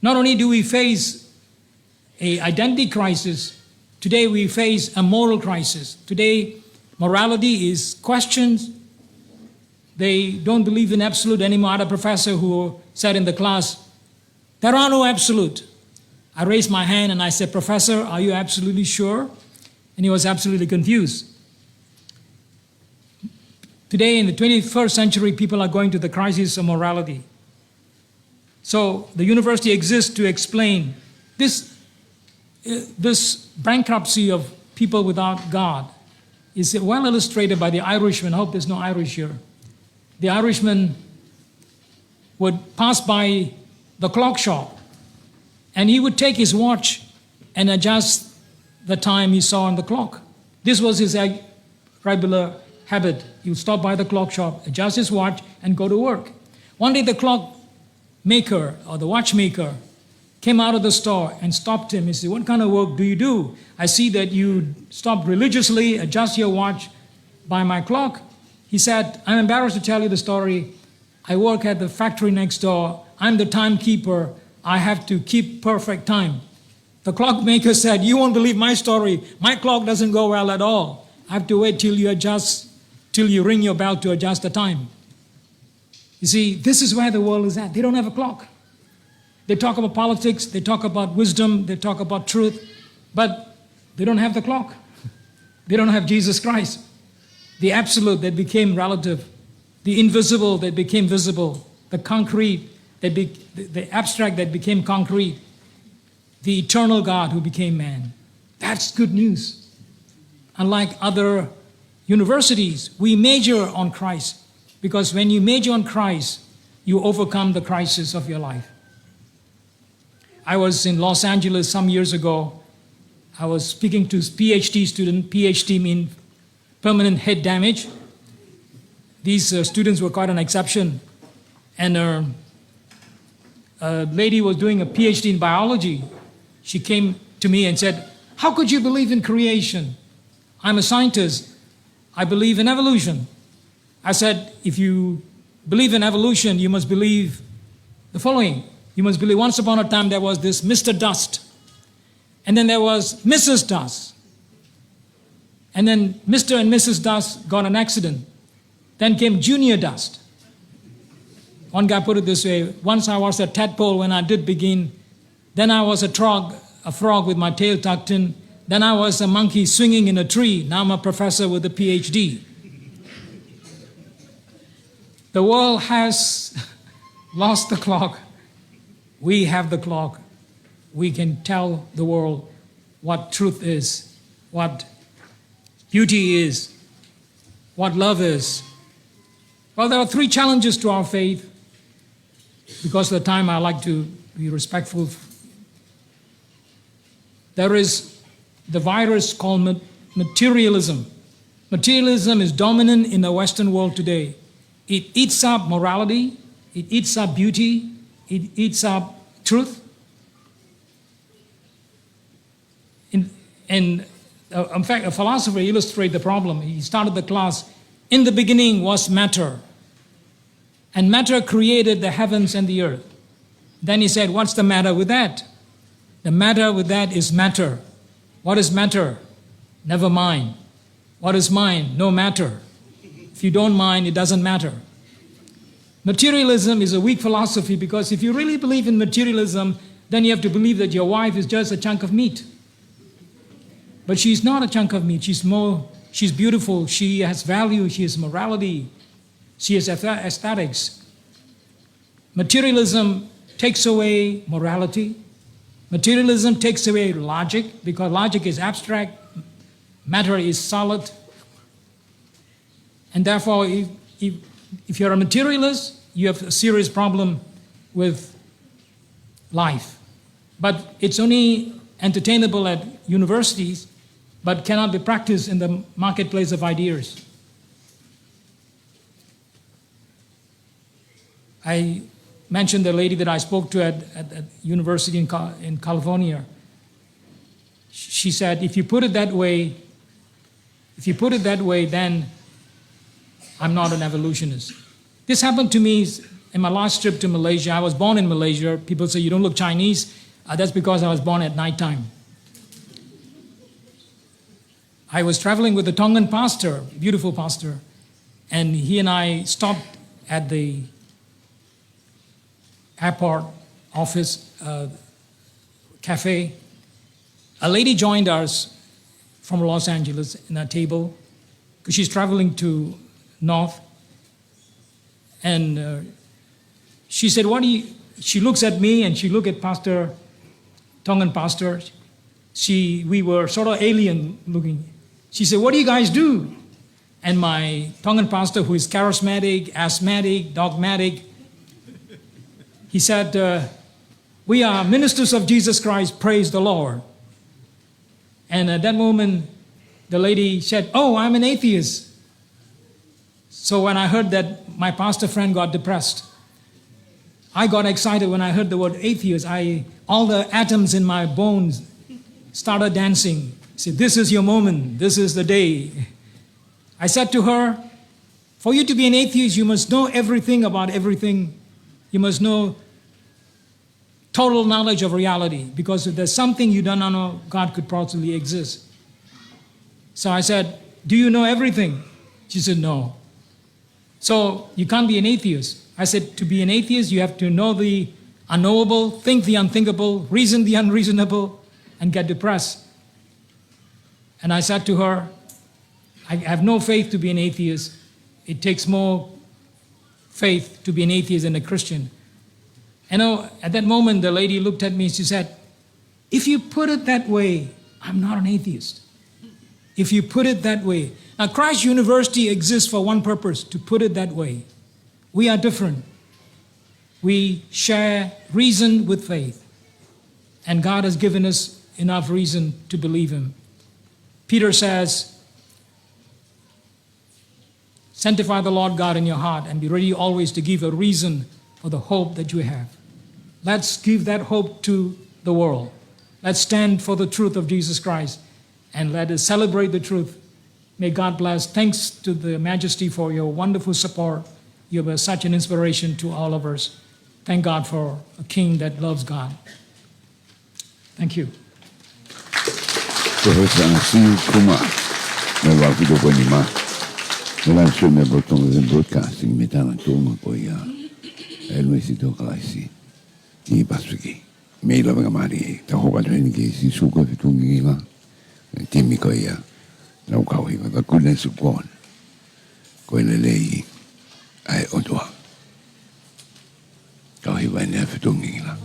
Not only do we face an identity crisis, today we face a moral crisis. Today, morality is questioned. They don't believe in absolute anymore. I had a professor who said in the class, "There are no absolute." I raised my hand and I said, "Professor, are you absolutely sure?" And he was absolutely confused. Today, in the 21st century, people are going to the crisis of morality. So the university exists to explain this bankruptcy of people without God is well illustrated by the Irishman. I hope there's no Irish here. The Irishman would pass by the clock shop, and he would take his watch and adjust the time he saw on the clock. This was his regular habit. He would stop by the clock shop, adjust his watch, and go to work. One day the clock maker or the watchmaker came out of the store and stopped him. He said, "What kind of work do you do? I see that you stop religiously, adjust your watch by my clock. He said, I'm embarrassed to tell you the story. I work at the factory next door. I'm the timekeeper. I have to keep perfect time. The clockmaker said, you won't believe my story. My clock doesn't go well at all. I have to wait till you ring your bell to adjust the time. You see, this is where the world is at. They don't have a clock. They talk about politics, they talk about wisdom, they talk about truth, but they don't have the clock. They don't have Jesus Christ, the absolute that became relative, the invisible that became visible, the concrete, the abstract that became concrete, the eternal God who became man. That's good news. Unlike other universities, we major on Christ, because when you major on Christ, you overcome the crisis of your life. I was in Los Angeles some years ago. I was speaking to PhD student. PhD means permanent head damage. These students were quite an exception. And a lady was doing a PhD in biology. She came to me and said, how could you believe in creation? I'm a scientist. I believe in evolution. I said, if you believe in evolution, you must believe the following. You must believe once upon a time there was this Mr. Dust. And then there was Mrs. Dust. And then Mr. and Mrs. Dust got an accident. Then came Junior Dust. One guy put it this way, once I was a tadpole when I did begin. Then I was a frog with my tail tucked in. Then I was a monkey swinging in a tree. Now I'm a professor with a PhD. The world has lost the clock. We have the clock. We can tell the world what truth is, what beauty is, what love is. Well, there are three challenges to our faith. Because of the time, I like to be respectful. There is the virus called materialism. Materialism is dominant in the Western world today. It eats up morality, it eats up beauty, it eats up truth. In fact, a philosopher illustrated the problem. He started the class, in the beginning was matter. And matter created the heavens and the earth. Then he said, what's the matter with that? The matter with that is matter. What is matter? Never mind. What is mind? No matter. If you don't mind, it doesn't matter. Materialism is a weak philosophy because if you really believe in materialism, then you have to believe that your wife is just a chunk of meat. But she's not a chunk of meat. She's beautiful. She has value. She has morality. She has aesthetics. Materialism takes away morality. Materialism takes away logic because logic is abstract. Matter is solid. And therefore, if you're a materialist, you have a serious problem with life. But it's only entertainable at universities, but cannot be practiced in the marketplace of ideas. I mentioned the lady that I spoke to at university in California. She said, if you put it that way, then I'm not an evolutionist. This happened to me in my last trip to Malaysia. I was born in Malaysia. People say, you don't look Chinese. That's because I was born at nighttime. I was traveling with a Tongan pastor, beautiful pastor, and he and I stopped at the airport office cafe. A lady joined us from Los Angeles in a table because she's traveling to North. And she said, she looks at me and she looked at Tongan pastor. We were sort of alien looking. She said, what do you guys do? And my Tongan pastor, who is charismatic, asthmatic, dogmatic, he said, we are ministers of Jesus Christ, praise the Lord. And at that moment, the lady said, oh, I'm an atheist. So when I heard that, my pastor friend got depressed. I got excited when I heard the word atheist. All the atoms in my bones started dancing. I said, this is your moment. This is the day. I said to her, For you to be an atheist, you must know everything about everything. You must know total knowledge of reality, because if there's something you don't know, God could possibly exist. So I said, do you know everything? She said, no. So you can't be an atheist. I said, to be an atheist, you have to know the unknowable, think the unthinkable, reason the unreasonable, and get depressed. And I said to her, I have no faith to be an atheist. It takes more faith to be an atheist than a Christian. And at that moment, the lady looked at me and she said, if you put it that way, I'm not an atheist. If you put it that way. Now, Christ University exists for one purpose, to put it that way. We are different. We share reason with faith. And God has given us enough reason to believe Him. Peter says, sanctify the Lord God in your heart and be ready always to give a reason for the hope that you have. Let's give that hope to the world. Let's stand for the truth of Jesus Christ and let us celebrate the truth. May God bless. Thanks to the Majesty for your wonderful support. You were such an inspiration to all of us. Thank God for a king that loves God. Thank you. Professor Asiu Kuma, may welcome to Moimoi. Melan show me broadcasting metana Tonga ko ya University Kalaisi I Pacific. May Lavengamalie ta hoka training ke si suko fitungi la timi ko ya na ukau hi the goodness of God. Ko lei ai otoa. Kau hi vai ne fitungi la.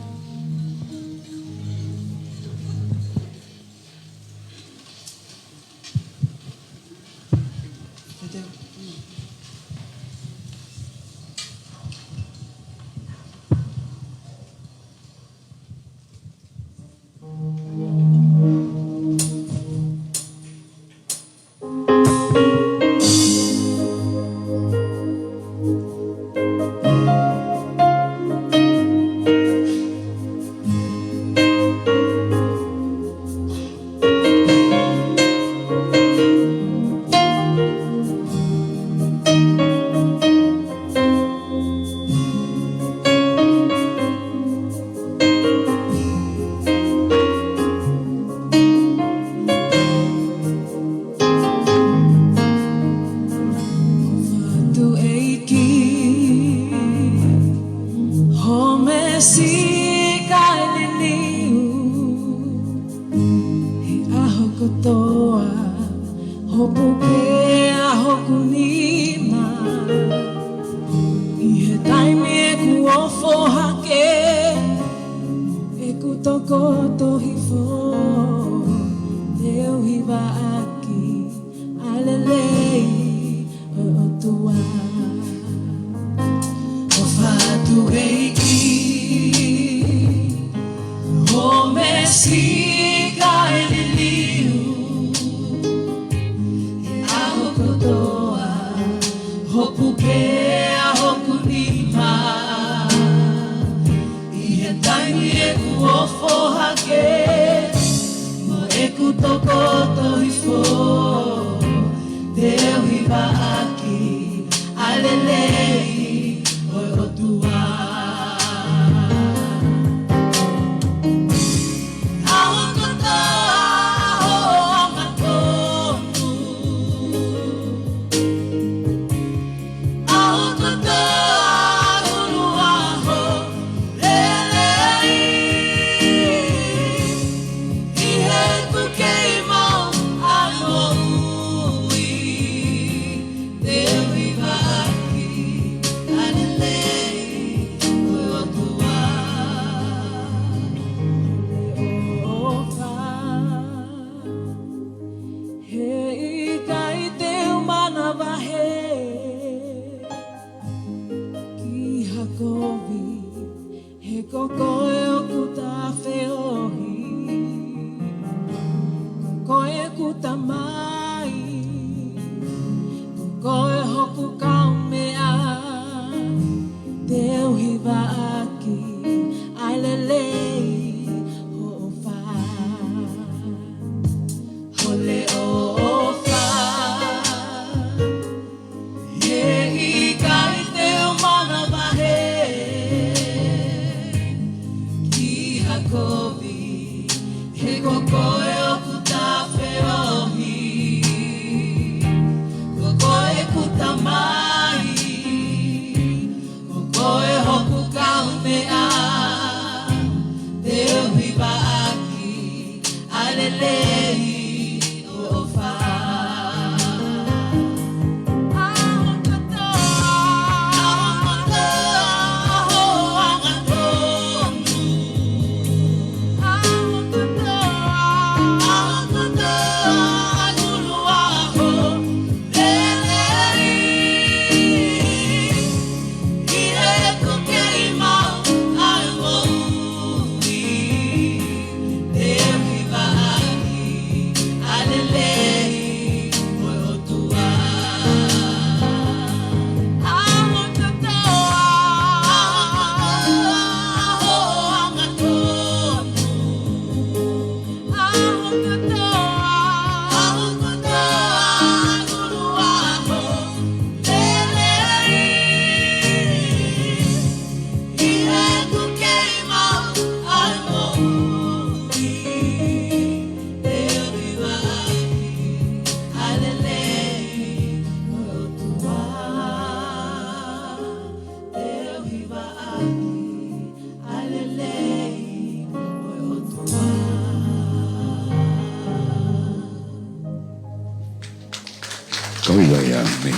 me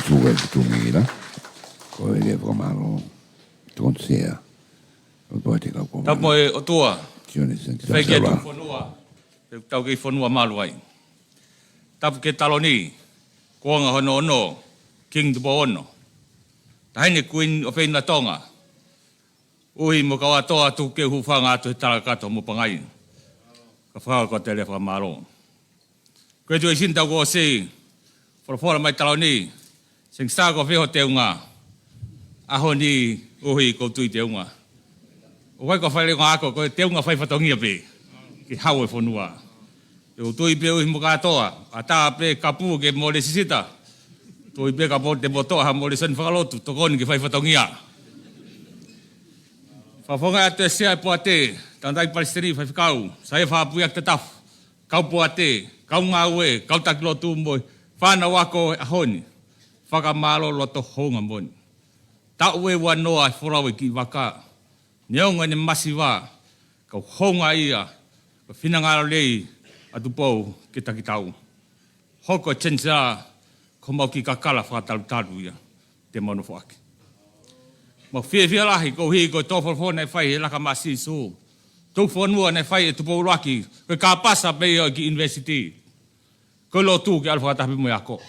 tu vai tu mira. Ko ele ko malo tonsea. O bote ka ko. Tapo e o tua. Kione senti. Fai ke tu fonua. Te tau ke fonua malu ai. Tapo ke taloni. Ko nga hono ono. King de Bono. Taine Queen of Ina Tonga. Ui mo ka toa tu ke hufanga tu tala kato mo pangai. Ka fa ko tele fa maro. Ko tu sin ta go se for mai taloni. Sing sta ko fe ho te unga. Aho ni ui ko tu te unga. O vai ko fa le ngako ko te unga fa fatongia pe. Ki hawe fonua. Eu tu i pe ui mo ka toa. Ata pe kapu ke mo le sisita. Tu i pe ka po te boto ha mo le sen fa lotu to kon ki fa fatongia. Whafonga atu e sea po ate, tandai palestini whai whikau, sae whapui ak te tafu, kau po ate, kau ngā ue, kau takilo tū moi, whāna wako e ahoni, whakamalo loto honga moni. Ta ue wa noa e whorawe ki waka, neonga ne masi wā, kau honga ia, ka whinangaro lei atu pou ki takitau. Hoko chensa, ko mau ki kakala whakatalu taru ia, te manu whake. Ma fie lahi ko hi ko tofo fo nei fai la ka masi su. Tu fo no nei fai tu po laki. Ko ka pasa pe ki university. Ko lo tu ki alfa ta mo yako.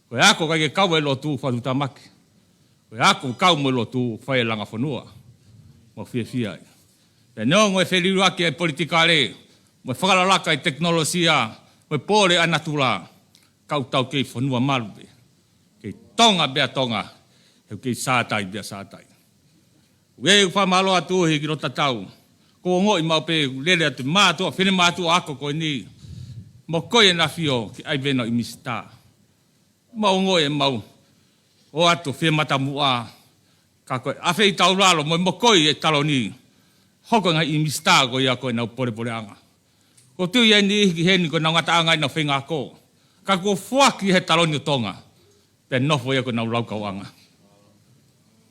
Ko yako ka ke kawe lo tu fa tu tamaki. Ko yako ka mo lo tu fai langa fo no. Ma fie ai. Pe no ngo fe li laki e politikale. Mo fa la laka e teknologia. Mo pole anatula. Ka tau ke fo no malbe. Ke tonga be tonga. Heu kei sātai bia sātai. Ue u whamalo atu hi ki rota tau. Ko ngoi mau pe lele atu mātua, whine mātua ako koe ni. Mo koe na fio ki ai vena i mista. Mau ngoi e mau. O atu whine mata mua. Ka koe awhei tau ralo mo koe e talo ni. Hoko ngai i mista koe ia koe nau pore anga. Ko tu ia ni ki heni koe nau ngata angai nau whenga ko. Ka ko fuaki he talo ni o tonga. Pe nofo ia koe nau raukau anga.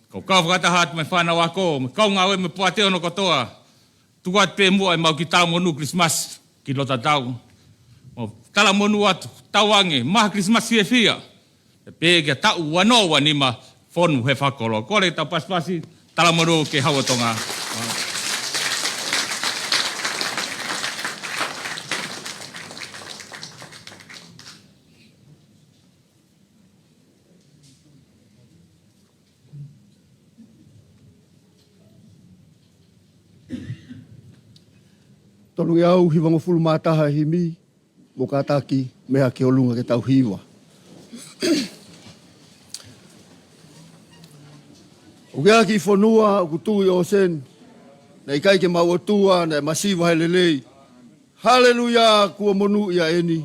Ko kau whakata hat me whana wako, me kau ngā we me puate ono kotoa. Tuat pe mua e mau ki tau monu Christmas, ki lota tau. Mo tala monu atu, tau ange, maha Christmas fie fia. E pe kia tau wanoa ni ma fonu he whakolo. Kore tau paspasi, tala monu ke hawa tonga. Tonu iau hiwango fulu mātaha himi, mo kātaki mea ke olunga ke tau hiwa. O kia ki whanua, o kutui o sen, nei kai ke mau atua, nei masiwa he lelei. Hallelujah, kua monu ia eni.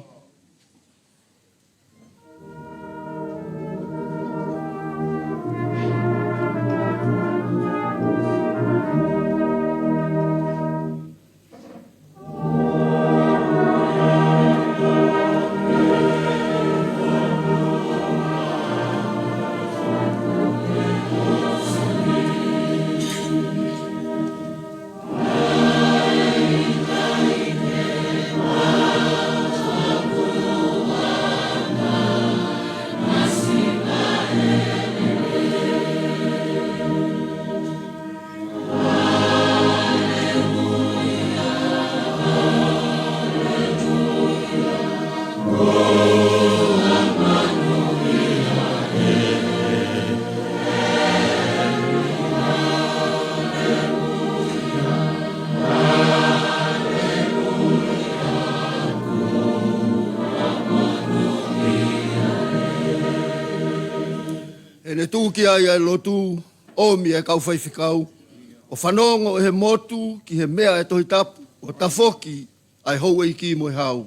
E tū ki ai lotu, omi e kau whaiwhikau. O whanongo e he motu ki he mea e tohi tapu, o tafoki ai hou e ki mo e hau.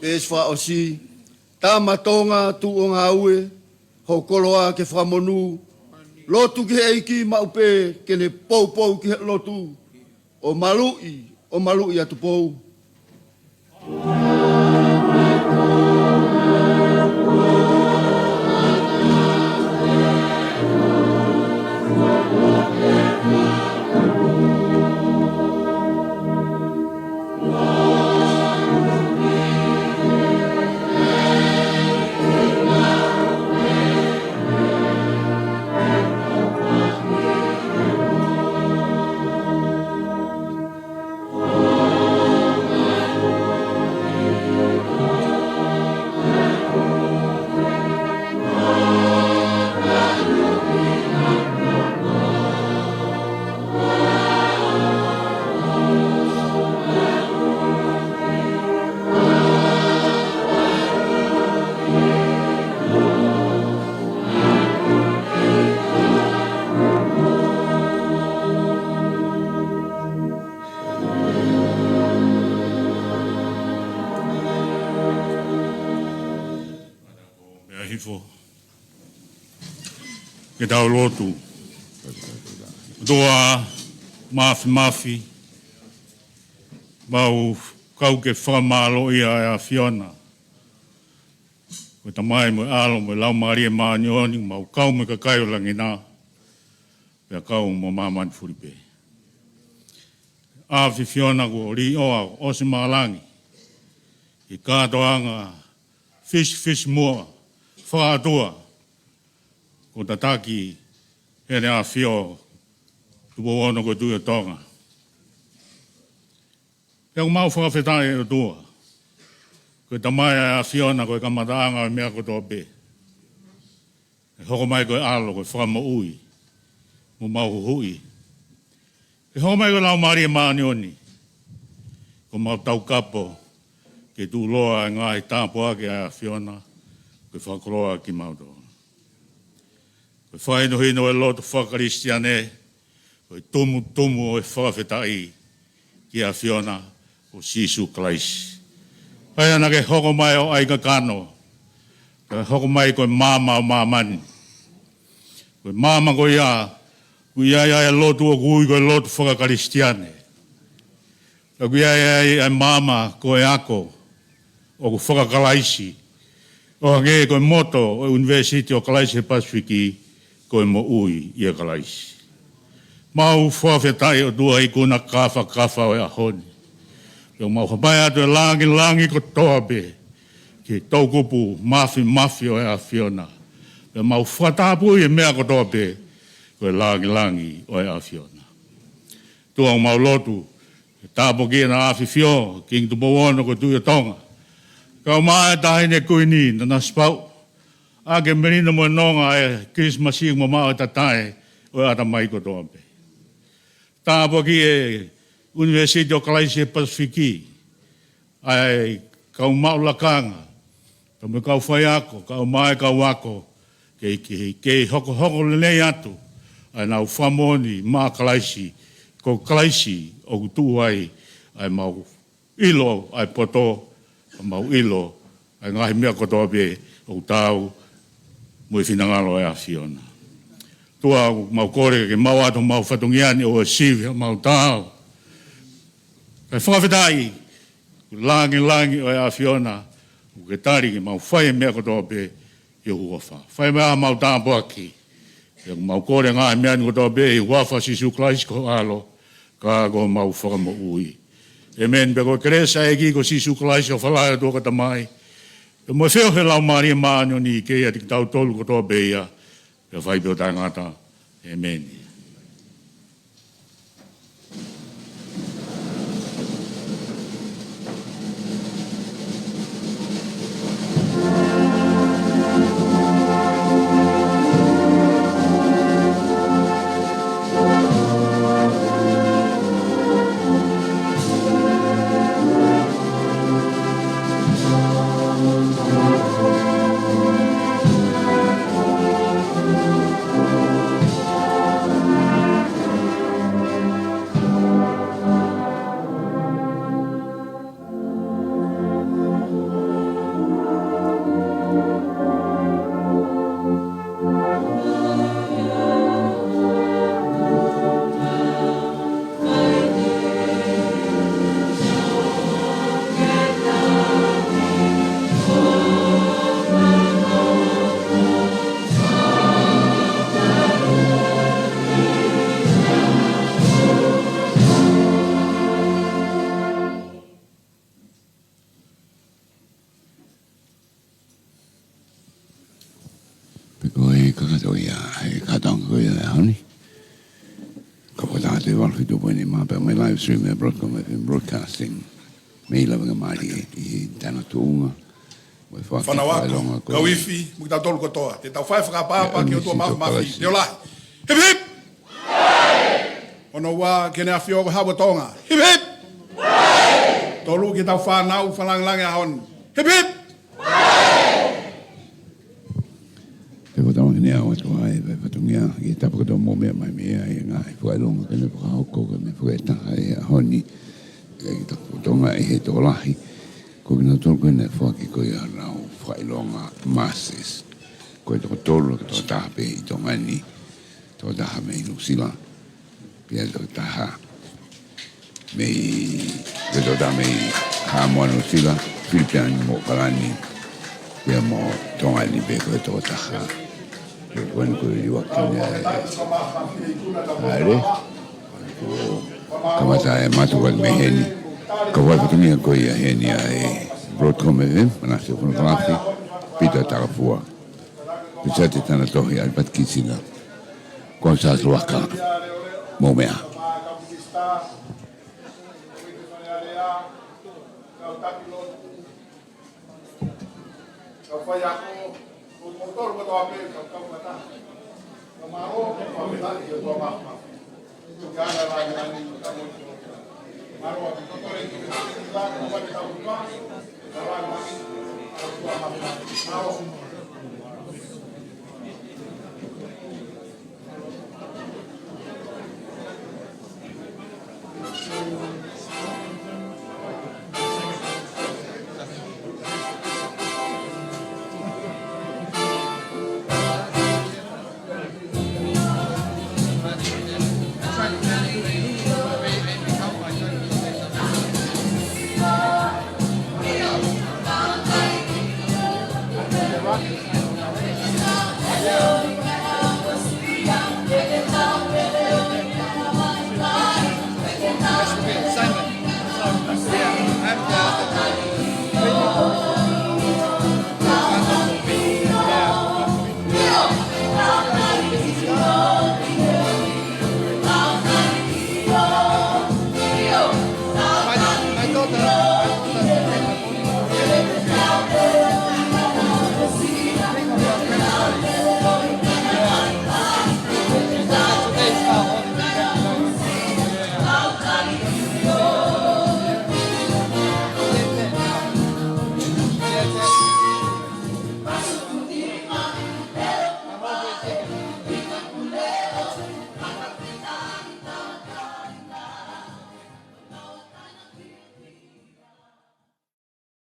es fa o si ta matonga tu o ngā ue ho koloa ke whamonu lotu ki eiki maupe ke ne pou ki lotu o malui atu pou. Ke tau lotu. Doa mafi. Mau kau ke whamalo ia Fiona. Ko tamai mo alo mo lau maria maanyoni mau kau me kakaio langi nā. Pea kau mo maman furipe. Afi Fiona ko ri oa o se maalangi. I kātoanga fish mua. Whātua. Ko tataki here a whio tupo ono ko tuia Tonga. Pea ko mau whakawhetai o tua. Ko tamai a whiona ko e kamataanga o mea ko tō pē. E hoko mai ko e alo ko e whakama ui. Mo mau hui. E hoko mai ko lau maria maanioni. Ko mau tau kapo. Ke tū loa e ngāi tāpo ake a whiona. Ko e whakoroa ki mau tō. Ko whaino hino e loto whakaristiane, ko e tumu o e whakawhetai ki a Fiona o Sisu Klaisi. Pai ana ke hoko mai o aika kano, ke hoko mai ko e mama o mamani. Ko e mama ko ia e loto o kui ko e loto whakaristiane. Ko ia e mama ko e ako o ku whakakalaisi. O nge ko e moto o University o Kalaisi Pasifiki, ko e mo ui i a Kalaisi. Mau whawhetai o tua i kuna kafa o e ahoni. Peo mau hapai atu e langi ko toa be. Ki tau kupu mafi o e a Fiona. Peo mau whatapu i e mea ko toa be. Ko e langi o e a Fiona. Tua o mau lotu. Tāpo ki na afi Fio. Ki ngtu powono ko tuia Tonga. Kau maa e tahine kuini na spau. Ake merino mo nonga e Christmas Eve mo maa tatai o ata mai ko toape. Tāpo ki e University o Kalaisi Pasifiki. Ai kau mau lakanga. Kau me kau whai ako, kau mai kau ako. Kei hoko lelei atu. Ai nau whamoni maa Kalaisi. Ko Kalaisi o kutu ai mau ilo ai poto. Mau ilo ai ngahi mea kotoa pe o tau mo i whinangalo e a Fiona. Tua mau kore ke mau ato mau whatungiani o e sivi mau tau. Kai whakawhetai langi o e a Fiona o ke tari ke mau whai mea kotoa pe i huafa. Whai mea mau tāpo aki. E mau kore ngahi mea ni kotoa pe i huafa Sisu Klaisi ko alo ka ko mau whakamo ui. Amen. Peko keresa e ki ko Sisu Klaisi o whalai o tōka tamai. E mo wheo he lau maria maanyo ni ke ia tik tau tolu ko tō beia. E whai peo tai ngata. Amen. kakato ia e katang ko ia hani. Kapata te wal fitu pone ma pe me live stream e broadcasting. Me Lavengamalie i tana tuunga. Whanawako, kawifi, mukita tolu kotoa. Te tau whai whakapapa ki o tua mafi. Te olahi. Hip hip! Ono wā kene a whioga hawa Tonga. Hip hip! Tolu ki tau whanau whananglange a hon. Hip hip! Te kotama kene a watua e patungia i tapakoto mō mea mai mea i ngā i whailonga kene whakahoko kene whaetaka e a honi. I tapakotonga e he tō lahi. Ko kina tolu kene whaki ko i a rau whailonga masters. Ko i toko tolu ki tō tahape i tō ngani. Tō taha me i Nusila. Pia tō taha me i tō taha me i Hamoa Nusila. Filipiani mō Kalani. Pia mō tō ngani pe ko i tō taha. Kone ko i wakine aere. Kamata e matukat me heni. Ka wai patungia ko i a heni a e Broadcom FM, manase fonografi, pita tarafua. Pisa te tana tohi alpat kisina. Kon sa luaka, mō mea.